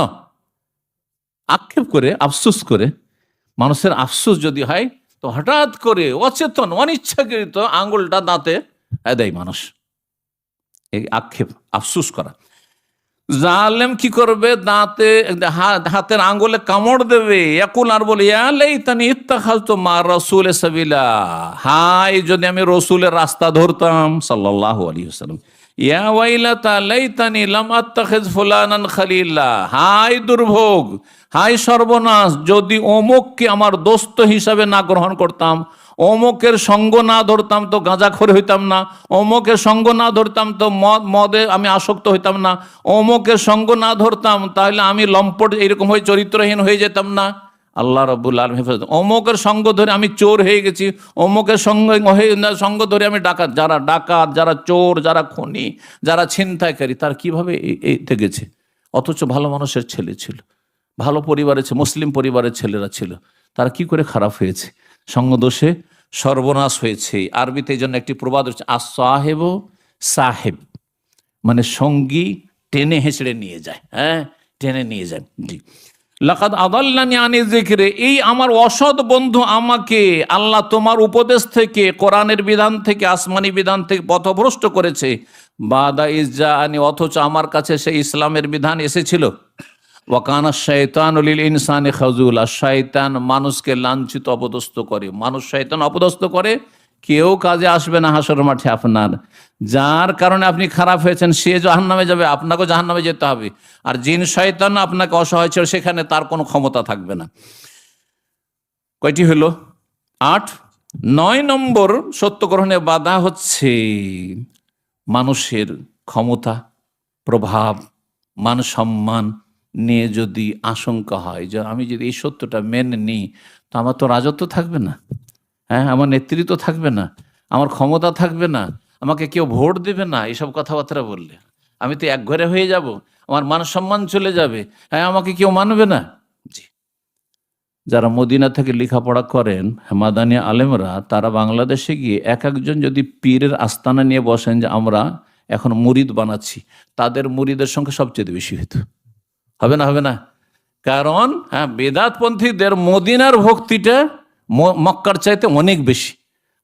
আক্ষেপ করে, আফসোস করে। মানুষের আফসোস যদি হয় তো হঠাৎ করে অচেতন অনিচ্ছাকৃত আঙ্গুলটা দাঁতে দেয় মানুষ। এই আক্ষেপ, আফসোস করা। জালেম কি করবে? দাঁতে হাতের আঙ্গুলে কামড় দেবে। ইয়াকুল, আর বলে, ইয়া লাইতানি ইত্তাখাযতু মা রাসূলি সাবিলা, হায় যদি আমি রসুলের রাস্তা ধরতাম সাল্লাল্লাহু আলাইহি ওয়াসাল্লাম। ইয়া ওয়াইলাতা লাইতানি লাম আত্তাখিজ ফুলানান খালিলা, হায় দুর্ভোগ, হায় সর্বনাশ, যদি অমুককে আমার দোস্ত হিসাবে না গ্রহণ করতাম, অমুকের সঙ্গ না ধরতাম তো গাঁজাখোর হইতাম না, অমুকের সঙ্গ না ধরতাম তো মদে আমি আসক্ত হইতাম না, অমুকের সঙ্গ না ধরতাম তাহলে আমি লম্পট এরকম হয়ে চরিত্রহীন হয়ে যেতাম না। আল্লাহ রাব্বুল আলামিন হেফাজত। অমুকের সঙ্গ ধরে আমি চোর হয়ে গেছি, অমুকের সঙ্গ ধরে আমি ডাকাত। যারা চোর, যারা খুনি, যারা ছিনতাইকারী, তার কিভাবে এতে গেছে? অথচ ভালো মানুষের ছেলে ছিল, ভালো পরিবারের, মুসলিম পরিবারের ছেলেরা ছিল, তারা কি করে খারাপ হয়েছে? সঙ্গদোষে সর্বনাশ হয়েছে। আরবিতে এই জন্য একটি প্রবাদ হচ্ছে, আস-সাহেব সাহেব, মানে সঙ্গী টেনে হেঁচড়ে নিয়ে যায়। হ্যাঁ, টেনে নিয়ে যায়। জি, লাকাদ আদাল্লানি আনি যিকরি, এই আমার অসৎ বন্ধু আমাকে আল্লাহ তোমার উপদেশ থেকে, কোরআনের বিধান থেকে, আসমানি বিধান থেকে পথভ্রষ্ট করেছে। বাদা ইজ্জাআনি, অথচ আমার কাছে সেই ইসলামের বিধান এসেছিল। ওয়াকানা শাইতানু লিল ইনসানি খাজুলা, শয়তান মানুষকে লাঞ্ছিত অপদস্থ করে। মানুষ শয়তান অপদস্থ করে, কেউ কাজে আসবে না হাসরের মাঠে আপনার। যার কারণে আপনি খারাপ হয়েছেন সে জাহান্নামে যাবে, আপনাকেও জাহান্নামে যেতে হবে। আর জিন শয়তান আপনাকে অসহায় ছিল, সেখানে তার কোনো ক্ষমতা থাকবে না। কয়টি হলো? 8। 9 নম্বর সত্য গ্রহণে বাধা হচ্ছে মানুষের ক্ষমতা, প্রভাব, মান সম্মান নিয়ে যদি আশঙ্কা হয় যে আমি যদি এই সত্যটা মেনে নিই তো আমার তো রাজত্ব থাকবে না, হ্যাঁ, আমার নেতৃত্ব থাকবে না, আমার ক্ষমতা থাকবে না, আমাকে কেউ ভোট দেবে না। এসব কথাবার্তা বললে আমি তো একঘরে হয়ে যাব, আমার মান সম্মান চলে যাবে, হ্যাঁ, আমাকে কেউ মানবে না। জি, যারা মদিনা থেকে লেখাপড়া করেন, মাদানী আলেমরা, তারা বাংলাদেশে গিয়ে এক একজন যদি পীরের আস্তানা নিয়ে বসেন যে আমরা এখন মুরিদ বানাচ্ছি, তাদের মুরিদের সংখ্যা সবচেয়ে বেশি হতো। হবে না? হবে না? কারণ হ্যাঁ, বেদাতপন্থীদের মদিনার ভক্তিটা মক্কার চাইতে অনেক বেশি।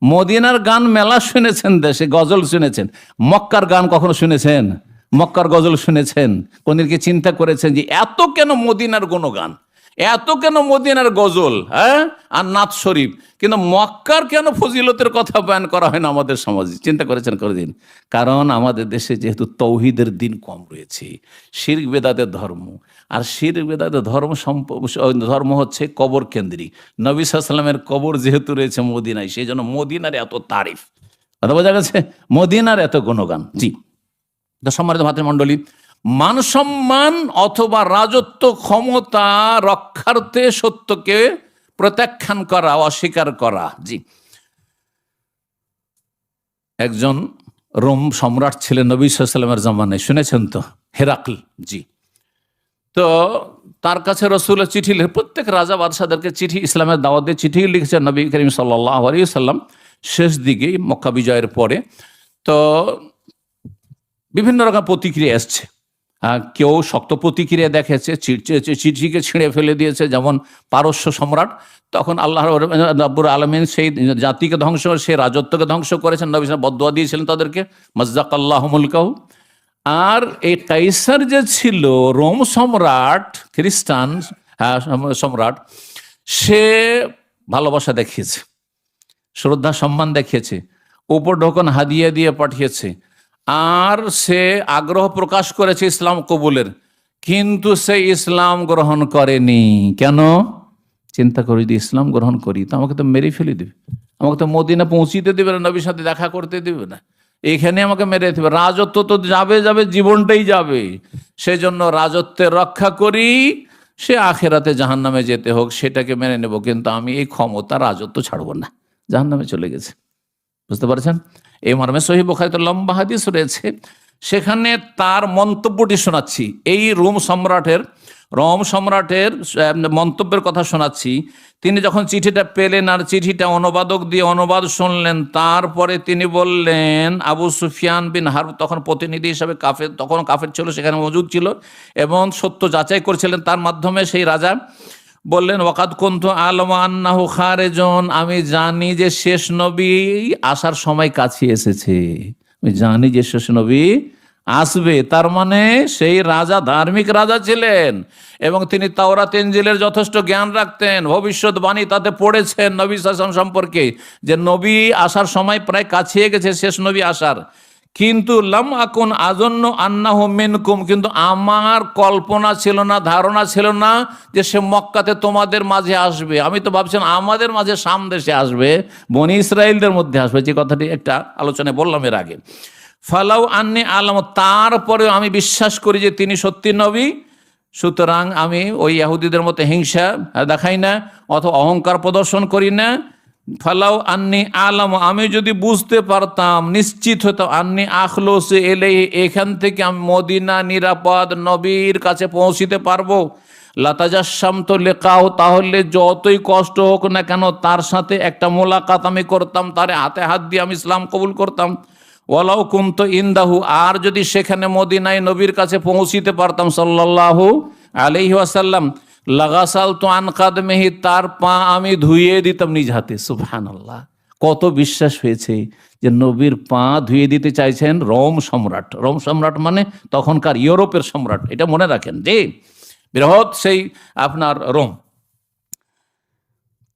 মদিনার গান মেলা শুনেছেন, দেশে গজল শুনেছেন, মক্কার গান কখনো শুনেছেন? মক্কার গজল শুনেছেন? কোনদিনকে চিন্তা করেছেন যে এত কেন মদিনার গুণগান, এত কেন মদিনার গজল, হ্যাঁ, আর নাথ শরীফ, কিন্তু মক্কার কেন ফজিলতের কথা বয়ান করা হয় না আমাদের সমাজে? চিন্তা করেছেন কোনদিন? কারণ আমাদের দেশে যেহেতু তৌহিদের দিন কম রয়েছে, শিরক বেদাতের ধর্ম, আর শিরক বেদাতের ধর্ম হচ্ছে কবর কেন্দ্রিক। নবী সাল্লাল্লাহু আলাইহি ওয়াসাল্লামের কবর যেহেতু রয়েছে মদিনায়, সেই জন্য মদিনার এত তারিফ, কথা বোঝা গেছে, মদিনার এত গুণগান। জি, তো সম্মানিত ভাতৃমণ্ডলী, মান সম্মান অথবা রাজত্ব ক্ষমতা রক্ষার্থে সত্যকে প্রত্যাখ্যান করা, অস্বীকার করা। জি, একজন রোম সম্রাট ছিলেন নবী সাল্লাল্লাহু আলাইহি ওয়াসাল্লামের জামানায়, শুনেছেন তো, হেরাকল। জি, তো তার কাছে রসুলের চিঠি, প্রত্যেক রাজা বাদশাদেরকে চিঠি, ইসলামের দাওয়াত দিয়ে চিঠি লিখেছেন নবী করিম সাল্লাল্লাহু আলাইহি ওয়াসাল্লাম শেষ দিকে মক্কা বিজয়ের পরে। তো বিভিন্ন রকম প্রতিক্রিয়া এসছে, কেউ শক্ত প্রতিক্রিয়া দেখেছে, চিঠিকে ছিঁড়ে ফেলে দিয়েছে, যেমন পারস্য সম্রাট। তখন আল্লাহ রাব্বুল আলামিন সেই জাতিকে ধ্বংস, সেই রাজত্বকে ধ্বংস করেছেন, নবী সাল্লাল্লাহু আলাইহি ওয়াসাল্লাম বদদুয়া দিয়েছিলেন তাদেরকে, মাযযাকাল্লাহু মুলকাহু। আর এই কাইসার যে ছিল রোম সম্রাট, খ্রিস্টান সম্রাট, সে ভালোবাসা দেখিয়েছে, শ্রদ্ধা সম্মান দেখিয়েছে, উপঢৌকন হাদিয়া দিয়ে পাঠিয়েছে, আর সে আগ্রহ প্রকাশ করেছে ইসলাম কবুলের, কিন্তু সে ইসলাম গ্রহণ করেনি। কেন? চিন্তা করি, যদি ইসলাম গ্রহণ করি তো আমাকে তো মেরে ফেলে দেবে, আমাকে তো মদিনা পৌঁছিতে দেবে না, নবীর সাথে দেখা করতে দেবে না, এইখানে আমাকে মেরে দেবে, রাজত্ব তো যাবে যাবে, জীবনটাই যাবে। সেজন্য রাজত্বের রক্ষা করি, সে আখেরাতে জাহান্নামে যেতে হোক সেটাকে মেনে নেব, কিন্তু আমি এই ক্ষমতা রাজত্ব ছাড়বো না। জাহান্নামে চলে গেছে, বুঝতে পারছেন? এই মর্মে সহিহ বুখারীতে লম্বা হাদিস রয়েছে, সেখানে তার মন্তব্যটি শোনাচ্ছি। এই রোম সম্রাটের মন্তব্যের কথা শোনাচ্ছি। তিনি যখন চিঠিটা পেলেন আর চিঠিটা অনুবাদক দিয়ে অনুবাদ শুনলেন, তারপরে তিনি বললেন, আবু সুফিয়ান বিন হারব তখন প্রতিনিধি হিসাবে কাফের, তখন কাফের ছিল, সেখানে মজুদ ছিল এবং সত্য যাচাই করছিলেন, তার মাধ্যমে সেই রাজা বললেন, ওয়াকাদ কুনতু আ'লামু আন্নাহু খারিজুন, আমি জানি যে শেষ নবী আসার সময় কাছে এসেছে, আমি জানি যে শেষ নবী আসবে। তার মানে সেই রাজা ধার্মিক রাজা ছিলেন এবং তিনি তাওরাত ইনজিলের যথেষ্ট জ্ঞান রাখতেন, ভবিষ্যৎবাণী তাতে পড়েছেন নবী সাল্লাল্লাহু আলাইহি ওয়াসাল্লাম সম্পর্কে, যে নবী আসার সময় প্রায় কাছে গেছে, শেষ নবী আসার। কিন্তু লাম আকুন আযুন্নু আন্নাহু মিনকুম, কিন্তু আমার কল্পনা ছিল না, ধারণা ছিল না যে সে মক্কাতে তোমাদের মাঝে আসবে। আমি তো ভাবছিলাম আমাদের মাঝে শাম দেশে আসবে, বনি ইসরাইলদের মধ্যে আসবে, যে কথাটি একটা আলোচনায় বললাম এর আগে। ফালাউ আন্নি আলাম, তারপরেও আমি বিশ্বাস করি যে তিনি সত্যি নবী, সুতরাং আমি ওই ইহুদিদের মতো হিংসা দেখাই না অথবা অহংকার প্রদর্শন করি না। ফালাউ আন্নি আলাম, আমি যদি বুঝতে পারতাম, নিশ্চিত হতাম, আন্নি আখলুস ইলাইহি, এখান থেকে আমি মদিনা নিরাপদ নবীর কাছে পৌঁছিতে পারবো, লাতাজাসসামতু লিকাহু, তাহলে যতই কষ্ট হোক না কেন তার সাথে একটা মোলাকাত আমি করতাম, তার হাতে হাত দিয়ে আমি ইসলাম কবুল করতাম। ওয়ালাউ কুনতু ইনদাহু, আর যদি সেখানে মদিনায় নবীর কাছে পৌঁছিতে পারতাম সাল্লাল্লাহু আলাইহি ওয়াসাল্লাম, লাগাসালতু আন কাদমিহি, তার পা আমি ধুইয়ে দিতাম নিজ হাতে। সুবহানাল্লাহ, কত বিশ্বাস হয়েছে যে নবীর পা ধুয়ে দিতে চাইছেন রোম সম্রাট। রোম সম্রাট মানে তখনকার ইউরোপের সম্রাট, এটা মনে রাখেন, যে বৃহৎ সেই আপনার রোম।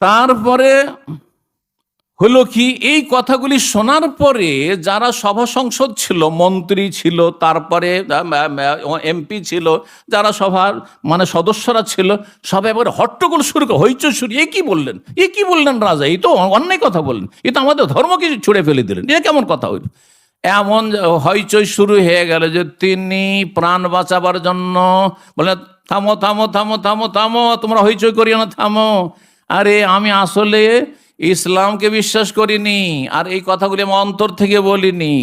তারপরে হলো কি, এই কথাগুলি শোনার পরে যারা সভা সংসদ ছিল, মন্ত্রী ছিল, তারপরে এমপি ছিল, যারা সভার মানে সদস্যরা ছিল, সবাই এবার হট্টগোল শুরু করে, হইচই শুরু, এ কি বললেন, এ কি বললেন রাজা, এই তো অন্যায় কথা বললেন, এ তো আমাদের ধর্মকে ছুঁড়ে ফেলে দিলেন, এ কেমন কথা হইল। এমন হইচই শুরু হয়ে গেল যে তিনি প্রাণ বাঁচাবার জন্য বললেন, থামো থামো থামো থামো থামো, তোমরা হইচই করিও না, থামো। আরে আমি আসলে ইসলামকে বিশ্বাস করিনি, আর এই কথাগুলি আমি অন্তর থেকে বলিনি,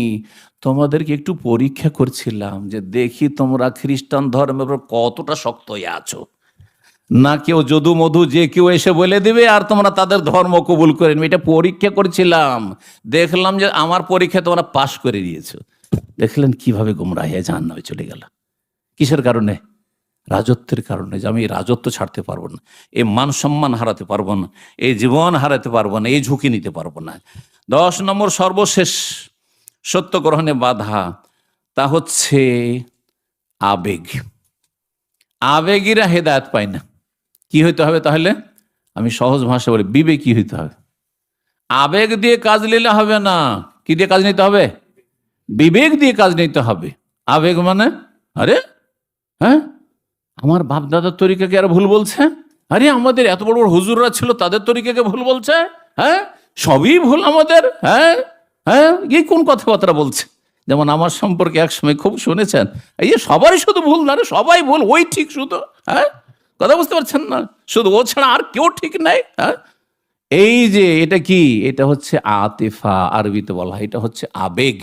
তোমাদেরকে একটু পরীক্ষা করছিলাম যে দেখি তোমরা খ্রিস্টান ধর্মের উপর কতটা শক্ত হয়ে আছো, না কেউ যদু মধু যে কেউ এসে বলে দিবে আর তোমরা তাদের ধর্ম কবুল করে নিবে। এটা পরীক্ষা করছিলাম, দেখলাম যে আমার পরীক্ষা তোমরা পাশ করে দিয়েছো। দেখলেন কিভাবে গোমরাহ হয়ে জাহান্নামে চলে গেল। কিসের কারণে? রাজত্বের কারণে, যে আমি এই রাজত্ব ছাড়তে পারবো না, এই মান সম্মান হারাতে পারবো না, এই জীবন হারাতে পারবো না, এই ঝুঁকি নিতে পারবো না। 10 নম্বর সর্বশেষ সত্য গ্রহণে বাধা, তা হচ্ছে আবেগ। আবেগীরা হেদায়েত পায় না, কি হইতে হবে তাহলে? আমি সহজ ভাষা বলি, বিবেকী হইতে হবে। আবেগ দিয়ে কাজ নিলে হবে না। কি দিয়ে কাজ নিতে হবে? বিবেক দিয়ে কাজ নিতে হবে। আবেগ মানে, আরে হ্যাঁ, আমার বাপ দাদার তরিকাকে আর ভুল বলছে, আরে আমাদের এত বড় বড় হুজুররা ছিল, তাদের তরিকাকে ভুল বলছে, হ্যাঁ সবই ভুল আমাদের, হ্যাঁ হ্যাঁ, এই কোন কথাবার্তা বলছে? যেমন আমার সম্পর্কে এক সময় খুব শুনেছেন, এই সবারই শুধু ভুল না রে, সবাই ভুল, ওই ঠিক শুধু, হ্যাঁ কথা বুঝতে পারছেন না, শুধু ও ছাড়া আর কেউ ঠিক নাই, হ্যাঁ। এই যে এটা কি, এটা হচ্ছে আতিফা, আরবিতে বলা হয়, এটা হচ্ছে আবেগ।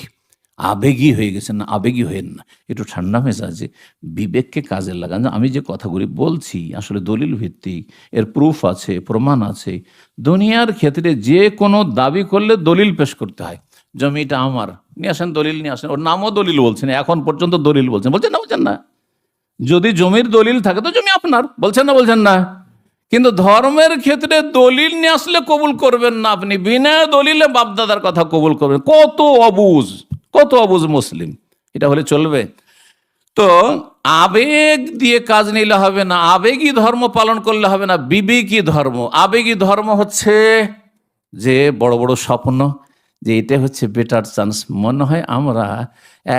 আবেগী হয়ে গেছেন না, আবেগী হয়েন না, একটু ঠান্ডা মেজাজে বিবেককে কাজে লাগান। আমি যে কথাগুলি বলছি আসলে দলিল ভিত্তিক, এর প্রুফ আছে, প্রমাণ আছে। দুনিয়ার ক্ষেত্রে যে কোনো দাবি করলে দলিল পেশ করতে হয়। জমিটা আমার, নিয়ে আসেন দলিল, নিয়ে আসেন। ওর নামও দলিল বলছেন, এখন পর্যন্ত দলিল বলছেন, বলছেন না বলছেন না? যদি জমির দলিল থাকে তো জমি আপনার, বলছেন না বলছেন না? কিন্তু ধর্মের ক্ষেত্রে দলিল নিয়ে আসলে কবুল করবেন না, আপনি বিনা দলিলে বাপদাদার কথা কবুল করবেন। কত অবুঝ, কত অবুঝ মুসলিম, এটা হলে চলবে? তো আবেগ দিয়ে কাজ নিলে হবে না, আবেগী ধর্ম পালন করলে হবে না, বিবেকী ধর্ম। আবেগী ধর্ম হচ্ছে যে বড় বড় স্বপ্ন, যে এটা হচ্ছে বেটার চান্স, মনে হয় আমরা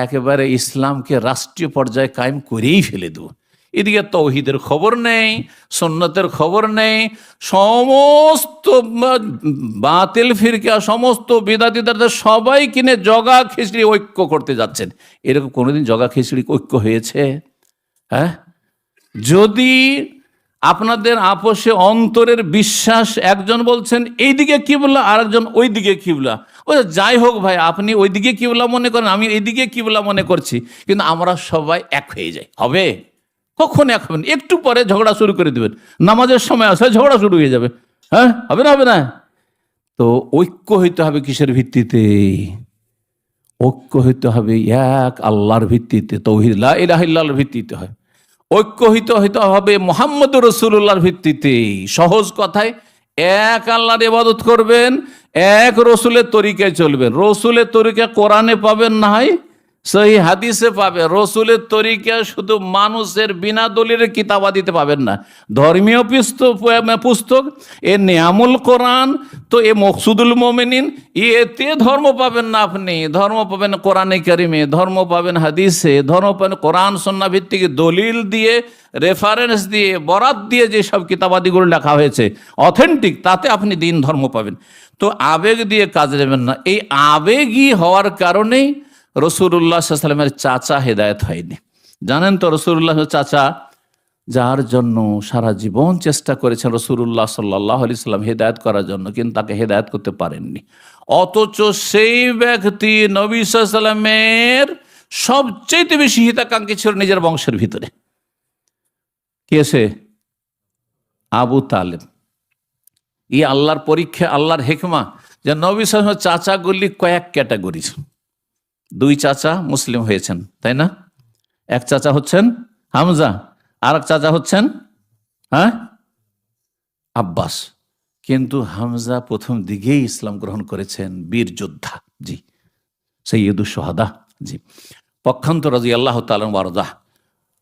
একেবারে ইসলামকে রাষ্ট্রীয় পর্যায়ে কায়েম করেই ফেলে দেবো। এদিকে তৌহিদের খবর নেই, সুন্নতের খবর নেই, সমস্ত বাতিল ফিরকা, সমস্ত বিদাতিদের সবাই কিনে জগা খিচড়ি ঐক্য করতে যাচ্ছেন। এরকম কোনোদিন জগা খিচড়ি ঐক্য হয়েছে? হ্যাঁ, যদি আপনাদের আপোষে অন্তরের বিশ্বাস, একজন বলছেন এইদিকে কিবলা, আর একজন ওইদিকে কিবলা, ওই যাই হোক ভাই, আপনি ওইদিকে কিবলা মনে করেন, আমি এইদিকে কিবলা মনে করছি, কিন্তু আমরা সবাই এক হয়ে যাই, হবে? কখন এক হবেন? একটু পরে ঝগড়া শুরু করে দেবেন, নামাজের সময় আসলে ঝগড়া শুরু হয়ে যাবে, হ্যাঁ হবে না? হবে না? তো ঐক্য হইতে হবে কিসের ভিত্তিতে? ঐক্য হইতে হবে এক আল্লাহর ভিত্তিতে, তাওহীদ লা ইলাহা ইল্লাল্লাহর ভিত্তিতে হয়। ঐক্য হইতে হবে মুহাম্মদ রাসূলুল্লাহর ভিত্তিতে। সহজ কথায়, এক আল্লাহর ইবাদত করবেন, এক রসুলের তরিকায় চলবেন। রসুলের তরিকা কোরআনে পাবেন, না হয় সহিহ হাদিসে পাবে। রসুলের তরিকা শুধু মানুষের বিনা দলিলের কিতাবাদিতে পাবেন না। ধর্মীয় পুস্তক, এ নিয়ামুল কোরআন, তো এ মকসুদুল মোমিনিন, এতে ধর্ম পাবেন না আপনি। ধর্ম পাবেন কোরআনে কারিমে, ধর্ম পাবেন হাদিসে, ধর্ম পাবেন কোরআন সুন্নাহ ভিত্তিক দলিল দিয়ে, রেফারেন্স দিয়ে, বরাত দিয়ে যেসব কিতাবাদিগুলো লেখা হয়েছে অথেন্টিক, তাতে আপনি দিন ধর্ম পাবেন। তো আবেগ দিয়ে কাজ নেবেন না। এই আবেগী হওয়ার কারণেই রাসূলুল্লাহ সাল্লাল্লাহু আলাইহি ওয়াসাল্লামের চাচা হেদায়েত হয়নি। জানেন তো রাসূলুল্লাহ চাচা, যার জন্য সারা জীবন চেষ্টা করেছেন রাসূলুল্লাহ সাল্লাল্লাহু আলাইহি ওয়াসাল্লাম হেদায়েত করার জন্য, কিন্তু তাকে হেদায়েত করতে পারেননি। অথচ সেই ব্যক্তি নবী সাল্লাল্লাহু আলাইহি ওয়াসাল্লামের সবচেয়ে বেশি হিতাকাঙ্ক্ষী ছিল নিজের বংশের ভিতরে। কে সে? আবু তালেব। এই আল্লাহর পরীক্ষা, আল্লাহর হেকমা, যে নবী সাল্লাল্লাহু আলাইহি ওয়াসাল্লামের চাচাগুলি কয়েক ক্যাটাগরি। দুই চাচা মুসলিম হয়েছেন, তাই না? এক চাচা হচ্ছেন হামজা, আর এক চাচা হচ্ছেন আব্বাস। কিন্তু হামজা প্রথম দিকেই ইসলাম গ্রহণ করেছেন, বীর যোদ্ধা, জি, সৈয়দুশ শুহাদা, জি। পক্ষান্তর রাদিয়াল্লাহু তাআলা ওয়ারদা,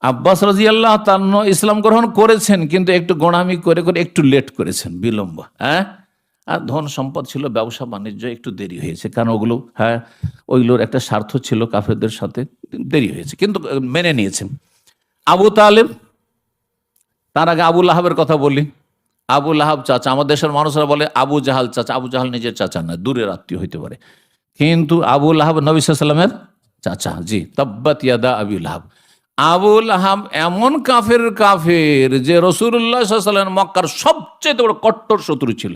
আব্বাস রাদিয়াল্লাহু তাআলা ইসলাম গ্রহণ করেছেন, কিন্তু একটু গোঁড়ামি করে করে একটু লেট করেছেন, বিলম্ব, আর ধন সম্পদ ছিল, ব্যবসা বাণিজ্য, একটু দেরি হয়েছে, কারণ ওগুলো ওইগুলোর একটা স্বার্থ ছিল কাফেরদের সাথে, দেরি হয়েছে, কিন্তু মেনে নিয়েছেন। আবু তালেব, তার আগে আবু লাহাবের কথা বলি। আবু লাহাব চাচা, আমার দেশের মানুষরা বলে আবু জাহাল চাচা। আবু জাহাল নিজের চাচা না, দূরের আত্মীয় হইতে পারে, কিন্তু আবু লাহাব নবী সাল্লাল্লাহু আলাইহি ওয়াসাল্লামের চাচা, জি। তাব্বাত ইয়াদা আবি লাহাব। আবু লাহাব এমন কাফের যে রাসূলুল্লাহ সাল্লাল্লাহু আলাইহি ওয়াসাল্লাম মক্কার সবচেয়ে বড় কট্টর শত্রু ছিল।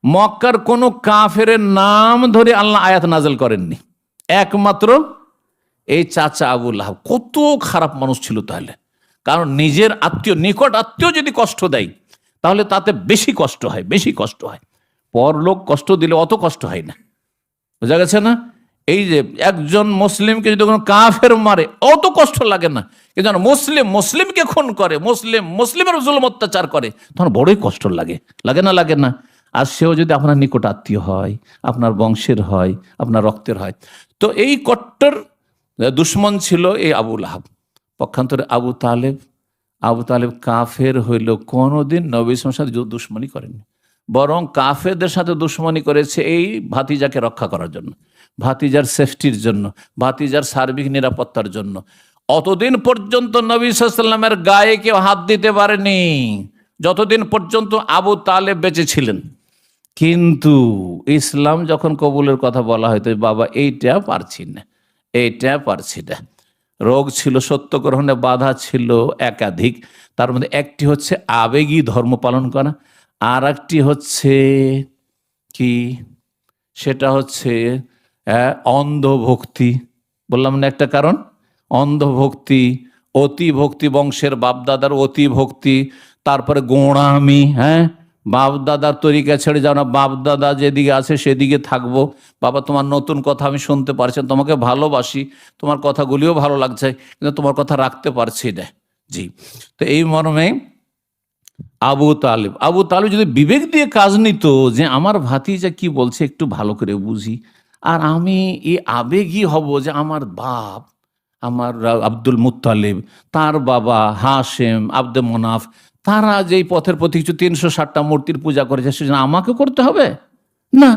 মক্কার কোন কাফের নাম ধরে আল্লাহ আয়াত নাযিল করেননি, একমাত্র এই চাচা আবু লাহাব। কত খারাপ মানুষ ছিল তাহলে! কারণ নিজের আত্মীয়, নিকট আত্মীয় যদি কষ্ট দেয়, তাহলে তাতে বেশি কষ্ট হয়, বেশি কষ্ট হয়। পরলোক কষ্ট দিলে অত কষ্ট হয় না, বোঝা গেছে না? এই যে একজন মুসলিমকে যদি কোনো কাফের মারে, অত কষ্ট লাগে না, কিন্তু মুসলিমকে খুন করে, মুসলিমের জুলুম অত্যাচার করে, তখন বড়ই কষ্ট লাগে, লাগে না? লাগে না? আর সেও যদি আপনার নিকট আত্মীয় হয়, আপনার বংশের হয়, আপনার রক্তের হয়। তো এই কট্টর দুশ্মন ছিল এই আবু লাহাব। পক্ষান্তরে আবু তালেব, আবু তালেব কাফের হইল, কোনোদিন নবী সাল্লাল্লাহু আলাইহি ওয়াসাল্লামের সাথে দুশমনি করেনি, বরং কাফেরদের সাথে দুশমনি করেছে এই ভাতিজাকে রক্ষা করার জন্য, ভাতিজার সেফটির জন্য, ভাতিজার সার্বিক নিরাপত্তার জন্য। অতদিন পর্যন্ত নবী সাল্লাল্লাহু আলাইহি ওয়াসাল্লামের গায়ে কেউ হাত দিতে পারেনি যতদিন পর্যন্ত আবু তালেব বেঁচে ছিলেন। কিন্তু ইসলাম যখন কবুলের কথা বলা হয়তো, বাবা এইটা পারছি না, এইটা পারছি না। রোগ ছিল, সত্য গ্রহণে বাধা ছিল একাধিক, তার মধ্যে একটি হচ্ছে আবেগী ধর্ম পালন করা, আর একটি হচ্ছে কি, সেটা হচ্ছে অন্ধভক্তি। বললাম না একটা কারণ, অন্ধভক্তি, অতি ভক্তি, বংশের বাপদাদার অতি ভক্তি, তারপরে গোঁড়ামি। হ্যাঁ, বাপদাদার তরিকা ছেড়ে যাও না, বাপদাদা যেদিকে আছে সেদিকে থাকবো। বাবা তোমার নতুন কথা আমি শুনতে পারছি, তোমাকে ভালোবাসি, তোমার কথাগুলিও ভালো লাগছে, কিন্তু তোমার কথা রাখতে পারছি না। জি, তো এই মর্মে আবু তালেব যদি বিবেক দিয়ে কাজ নিত, যে আমার ভাতিজা কি বলছে একটু ভালো করে বুঝি, আর আমি এই আবেগী হব যে আমার বাপ, আমার আব্দুল মুত্তালিব, তার বাবা হাশেম, আব্দে মনাফ, তারা যেই পথের প্রতি কিছু 360টা মূর্তির পূজা করেছে, সেজন্য আমাকে করতে হবে না।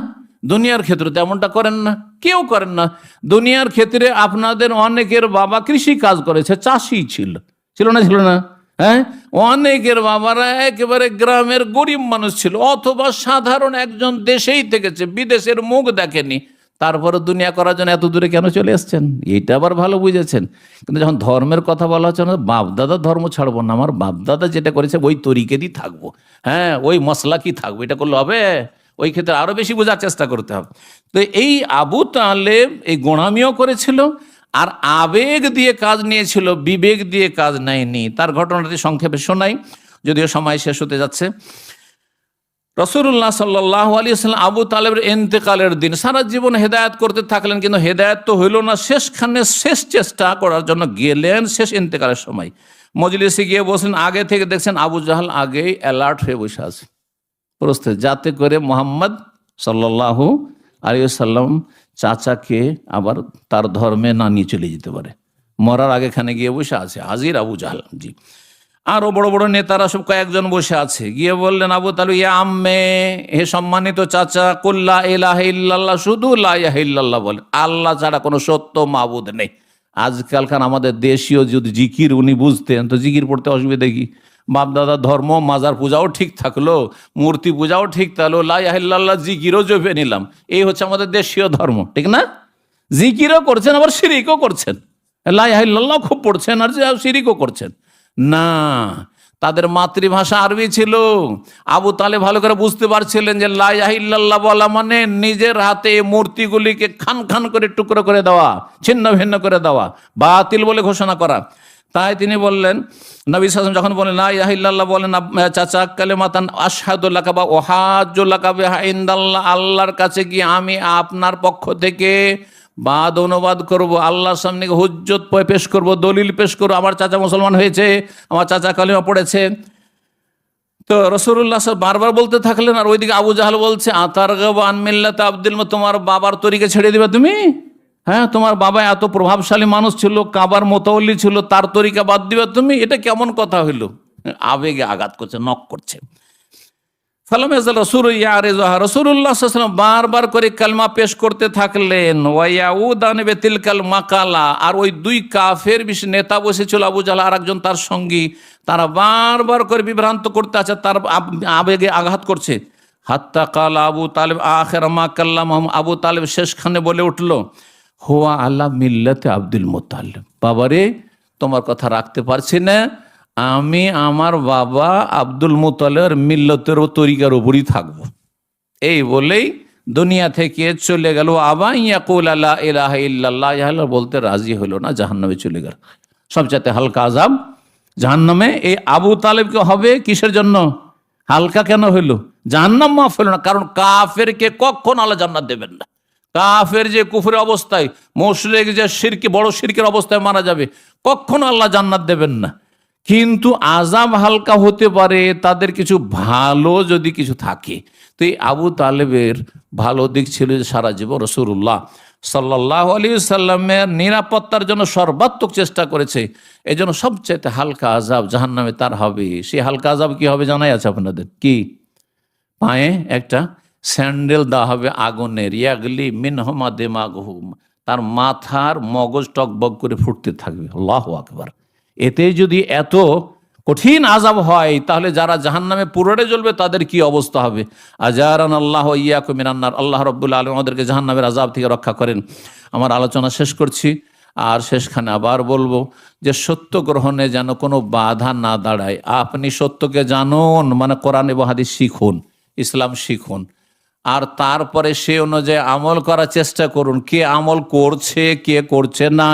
দুনিয়ার ক্ষেত্রে তেমনটা করেন না, কেউ করেন না। দুনিয়ার ক্ষেত্রে আপনাদের অনেকের বাবা কৃষি কাজ করেছে, চাষি ছিল, ছিল না? হ্যাঁ, অনেকের বাবারা একেবারে গ্রামের গরিব মানুষ ছিল, অথবা সাধারণ একজন দেশেই থেকেছে, বিদেশের মুখ দেখেনি, তারপরে দুনিয়া করার জন্য এত দূরে কেন চলে আসছেন? এইটা আবার ভালো বুঝেছেন। কিন্তু যখন ধর্মের কথা বলা হচ্ছে না, বাপদাদা ধর্ম ছাড়বো না, আমার বাপদাদা যেটা করেছে ওই তরিকেরই থাকবো, হ্যাঁ ওই মশলা কি থাকবো, এটা করলে হবে? ওই ক্ষেত্রে আরো বেশি বোঝার চেষ্টা করতে হবে। তো এই আবু তালেব এই গোঁড়ামিও করেছিল, আর আবেগ দিয়ে কাজ নিয়েছিল, বিবেক দিয়ে কাজ নেয়নি। তার ঘটনাটি সংক্ষেপে শোনাই, যদিও সময় শেষ হতে যাচ্ছে। রাসূলুল্লাহ সাল্লাল্লাহু আলাইহি ওয়াসাল্লাম আবু তালেবের ইন্তেকালের দিন সারা জীবন হেদায়েত করতে থাকলেন, কিন্তু হেদায়েত তো হইল না। শেষখানে শেষ চেষ্টা করার জন্য গেলেন, শেষ ইন্তেকালের সময় মজলিসে গিয়ে বসলেন। আগে থেকে দেখছেন আবু জাহাল আগেই অ্যালার্ট হয়ে বসে আছে প্রস্তুত, যাতে করে মুহাম্মদ সাল্লাল্লাহু আলাইহি ওয়াসাল্লাম চাচাকে আবার তার ধর্মে না নিয়ে চলে যেতে পারে। মরার আগেখানে গিয়ে বসে আছে হাজির আবু জাহাল। জি, আরো বড় বড় নেতারা সব কয়েকজন বসে আছে। গিয়ে বললেন আবু তালেব, ইয়া আম্মে, হে সম্মানিত চাচা, কুল লা ইলাহা ইল্লাল্লাহ, শুধু লা ইলাহা ইল্লাল্লাহ বলেন, আল্লাহ ছাড়া কোনো সত্য মাবুদ নেই। আজকালকার আমাদের দেশীয় যদি জিকির উনি বুঝতেন তো জিকির পড়তে অসুবিধা কি? বাপদাদার ধর্ম, মাজার পূজাও ঠিক থাকলো, মূর্তি পূজাও ঠিক থাকলো, লা ইলাহা ইল্লাল্লাহ জিকিরও জপে নিলাম। এই হচ্ছে আমাদের দেশীয় ধর্ম, ঠিক না? জিকিরও করছেন, আবার শিরিকও করছেন, লা ইলাহা ইল্লাল্লাহ খুব পড়ছেন, আর শিরিকও করছেন না। তাদের মাতৃভাষা আরবি ছিল। আবু তালেব ভালো করে বুঝতে পারছিলেন যে লা ইলাহা ইল্লাল্লাহ বলা মানে নিজের হাতে মূর্তিগুলিকে খান খান করে টুকরো করে দেওয়া, ছিন্ন ভিন্ন করে দেওয়া, বাতিল বলে ঘোষণা করা। তাই তিনি বললেন, নবী সাল্লাল্লাহু আলাইহি ওয়াসাল্লাম যখন বলেন লা ইলাহা ইল্লাল্লাহ বলেন, চাচা কালেমাতান আশহাদু লাকা বা ওয়াহাজ্জু লাকা বিহা ইনদাল্লাহ, আল্লাহর কাছে গিয়ে আমি আপনার পক্ষ থেকে বাদ অনুবাদ করব, আল্লাহর সামনে হুজ্জত পেশ করব, দলিল পেশ করব, আমার চাচা মুসলমান হয়েছে, আমার চাচা কালিমা পড়েছে। তো রাসূলুল্লাহ বারবার বলতে থাকলেন, আর ওইদিকে আবু জাহাল বলছে, আতারগাবু আন মিল্লাতি আব্দুল মুত্তালিব, তোমার বাবার তরিকা ছেড়ে দিবে তুমি? হ্যাঁ, তোমার বাবা এত প্রভাবশালী মানুষ ছিল, কাবার মোতাওয়াল্লি ছিল, তার তরিকা বাদ দিবে তুমি? এটা কেমন কথা হইল? আবেগে আঘাত করছে, নক করছে। রাসূলুল্লাহ সাল্লাল্লাহু আলাইহি ওয়াসাল্লাম বারবার করে কালমা পেশ করতে থাকলেন। ওয়ায়াউদান বিতিলকাল মাকালা, আর ওই দুই কাফের বিশেষ নেতা বসেছিল, আবু জাহল আর একজন তার সঙ্গী, তারা বারবার করে বিভ্রান্ত করতে আছে, তার আবেগে আঘাত করছে। হাত্তা কাল আবু তালেব আখির মা কাল্লামাহুম, আবু তালেব শেষখানে বলে উঠল, হুয়া আলা মিল্লাতে আব্দুল মুত্তালিব, বাবারে তোমার কথা রাখতে পারছি না, আমি আমার বাবা আব্দুল মুত্তালিবের মিল্লতের তরিকার উপরই থাকবো। এই বলেই দুনিয়া থেকে চলে গেল। আবা ইয়াকুল লা ইলাহা ইল্লাল্লাহ বলতে রাজি হলো না, জাহান্নামে চলে গেল। সবচাইতে হালকা আযাব জাহান্নামে। এই আবু তালেবকে হবে কিসের জন্য? হালকা কেন হইল? জাহান্নাম মাফ হলো না, কারণ কাফেরকে কখন আল্লাহ জান্নাত দেবেন না। কাফের যে কুফরের অবস্থায়, মুশরিক যে শিরকি বড় শিরকের অবস্থায় মারা যাবে, কখনো আল্লাহ জান্নাত দেবেন না। কিন্তু আযাব হালকা হতে পারে তাদের কিছু ভালো যদি কিছু থাকে। তো এই আবু তালেবের ভালো দিক ছিল যে সারা জীবন রাসূলুল্লাহ সাল্লাল্লাহু আলাইহি সাল্লামের নিরাপত্তার জন্য সর্বাত্মক চেষ্টা করেছে। এই জন্য সবচাইতে হালকা আযাব জাহান্নামে তার হবে। সেই হালকা আযাব কি হবে জানাই আছে আপনাদের? কি? পায়ে একটা স্যান্ডেল দেওয়া হবে আগুনের, ইয়াগলি মিনহুমা দিমাগুহু, তার মাথার মগজ টকবক করে ফুটতে থাকবে। আল্লাহু আকবার। এতে যদি এত কঠিন আযাব হয় তাহলে যারা জাহান্নামে পুরোটা জ্বলবে তাদের কি অবস্থা হবে? আজারান আল্লাহ ওয়া ইয়্যাকুম মিনান নার। আল্লাহ রাব্বুল আলামিন আমাদেরকে জাহান্নামের আযাব থেকে রক্ষা করেন। আমার আলোচনা শেষ করছি, আর শেষখানে আবার বলবো যে সত্য গ্রহণে যেন কোনো বাধা না দাঁড়ায়। আপনি সত্যকে জানুন, মানে কোরআন এবং হাদিস শিখুন, ইসলাম শিখুন, আর তারপরে সে অনুযায়ী আমল করার চেষ্টা করুন। কে আমল করছে, কে করছে না,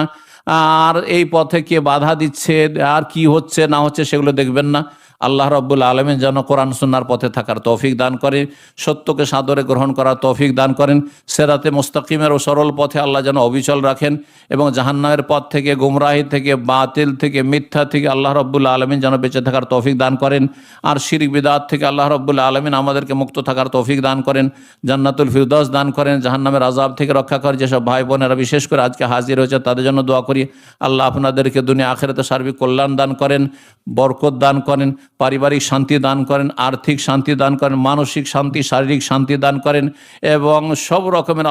আর এই পথে কে বাধা দিচ্ছে, আর কি হচ্ছে না হচ্ছে সেগুলো দেখবেন না। আল্লাহ রাব্বুল আলামিন যেন কোরআন সুন্নাহর পথে থাকার তৌফিক দান করেন, সত্যকে সাদরে গ্রহণ করার তৌফিক দান করেন, সিরাতে মুস্তাকিমের ও সরল পথে আল্লাহ যেন অবিচল রাখেন, এবং জাহান্নামের পথ থেকে, গুমরাহি থেকে, বাতিল থেকে, মিথ্যা থেকে আল্লাহ রাব্বুল আলামিন যেন বেঁচে থাকার তৌফিক দান করেন, আর শিরক বিদআত থেকে আল্লাহ রাব্বুল আলামিন আমাদেরকে মুক্ত থাকার তৌফিক দান করেন, জান্নাতুল ফিরদাউস দান করেন, জাহান্নামের আযাব থেকে রক্ষা করেন। যেসব ভাই বোনেরা বিশেষ করে আজকে হাজির হয়েছে তাদের জন্য দোয়া করি, আল্লাহ আপনাদেরকে দুনিয়া আখিরাতে সার্বিক কল্যাণ দান করেন, বরকত দান করেন, পারিবারিক শান্তি দান করেন, আর্থিক শান্তি দান করেন, মানসিক শান্তি, শারীরিক শান্তি দান করেন, এবং সব রকমের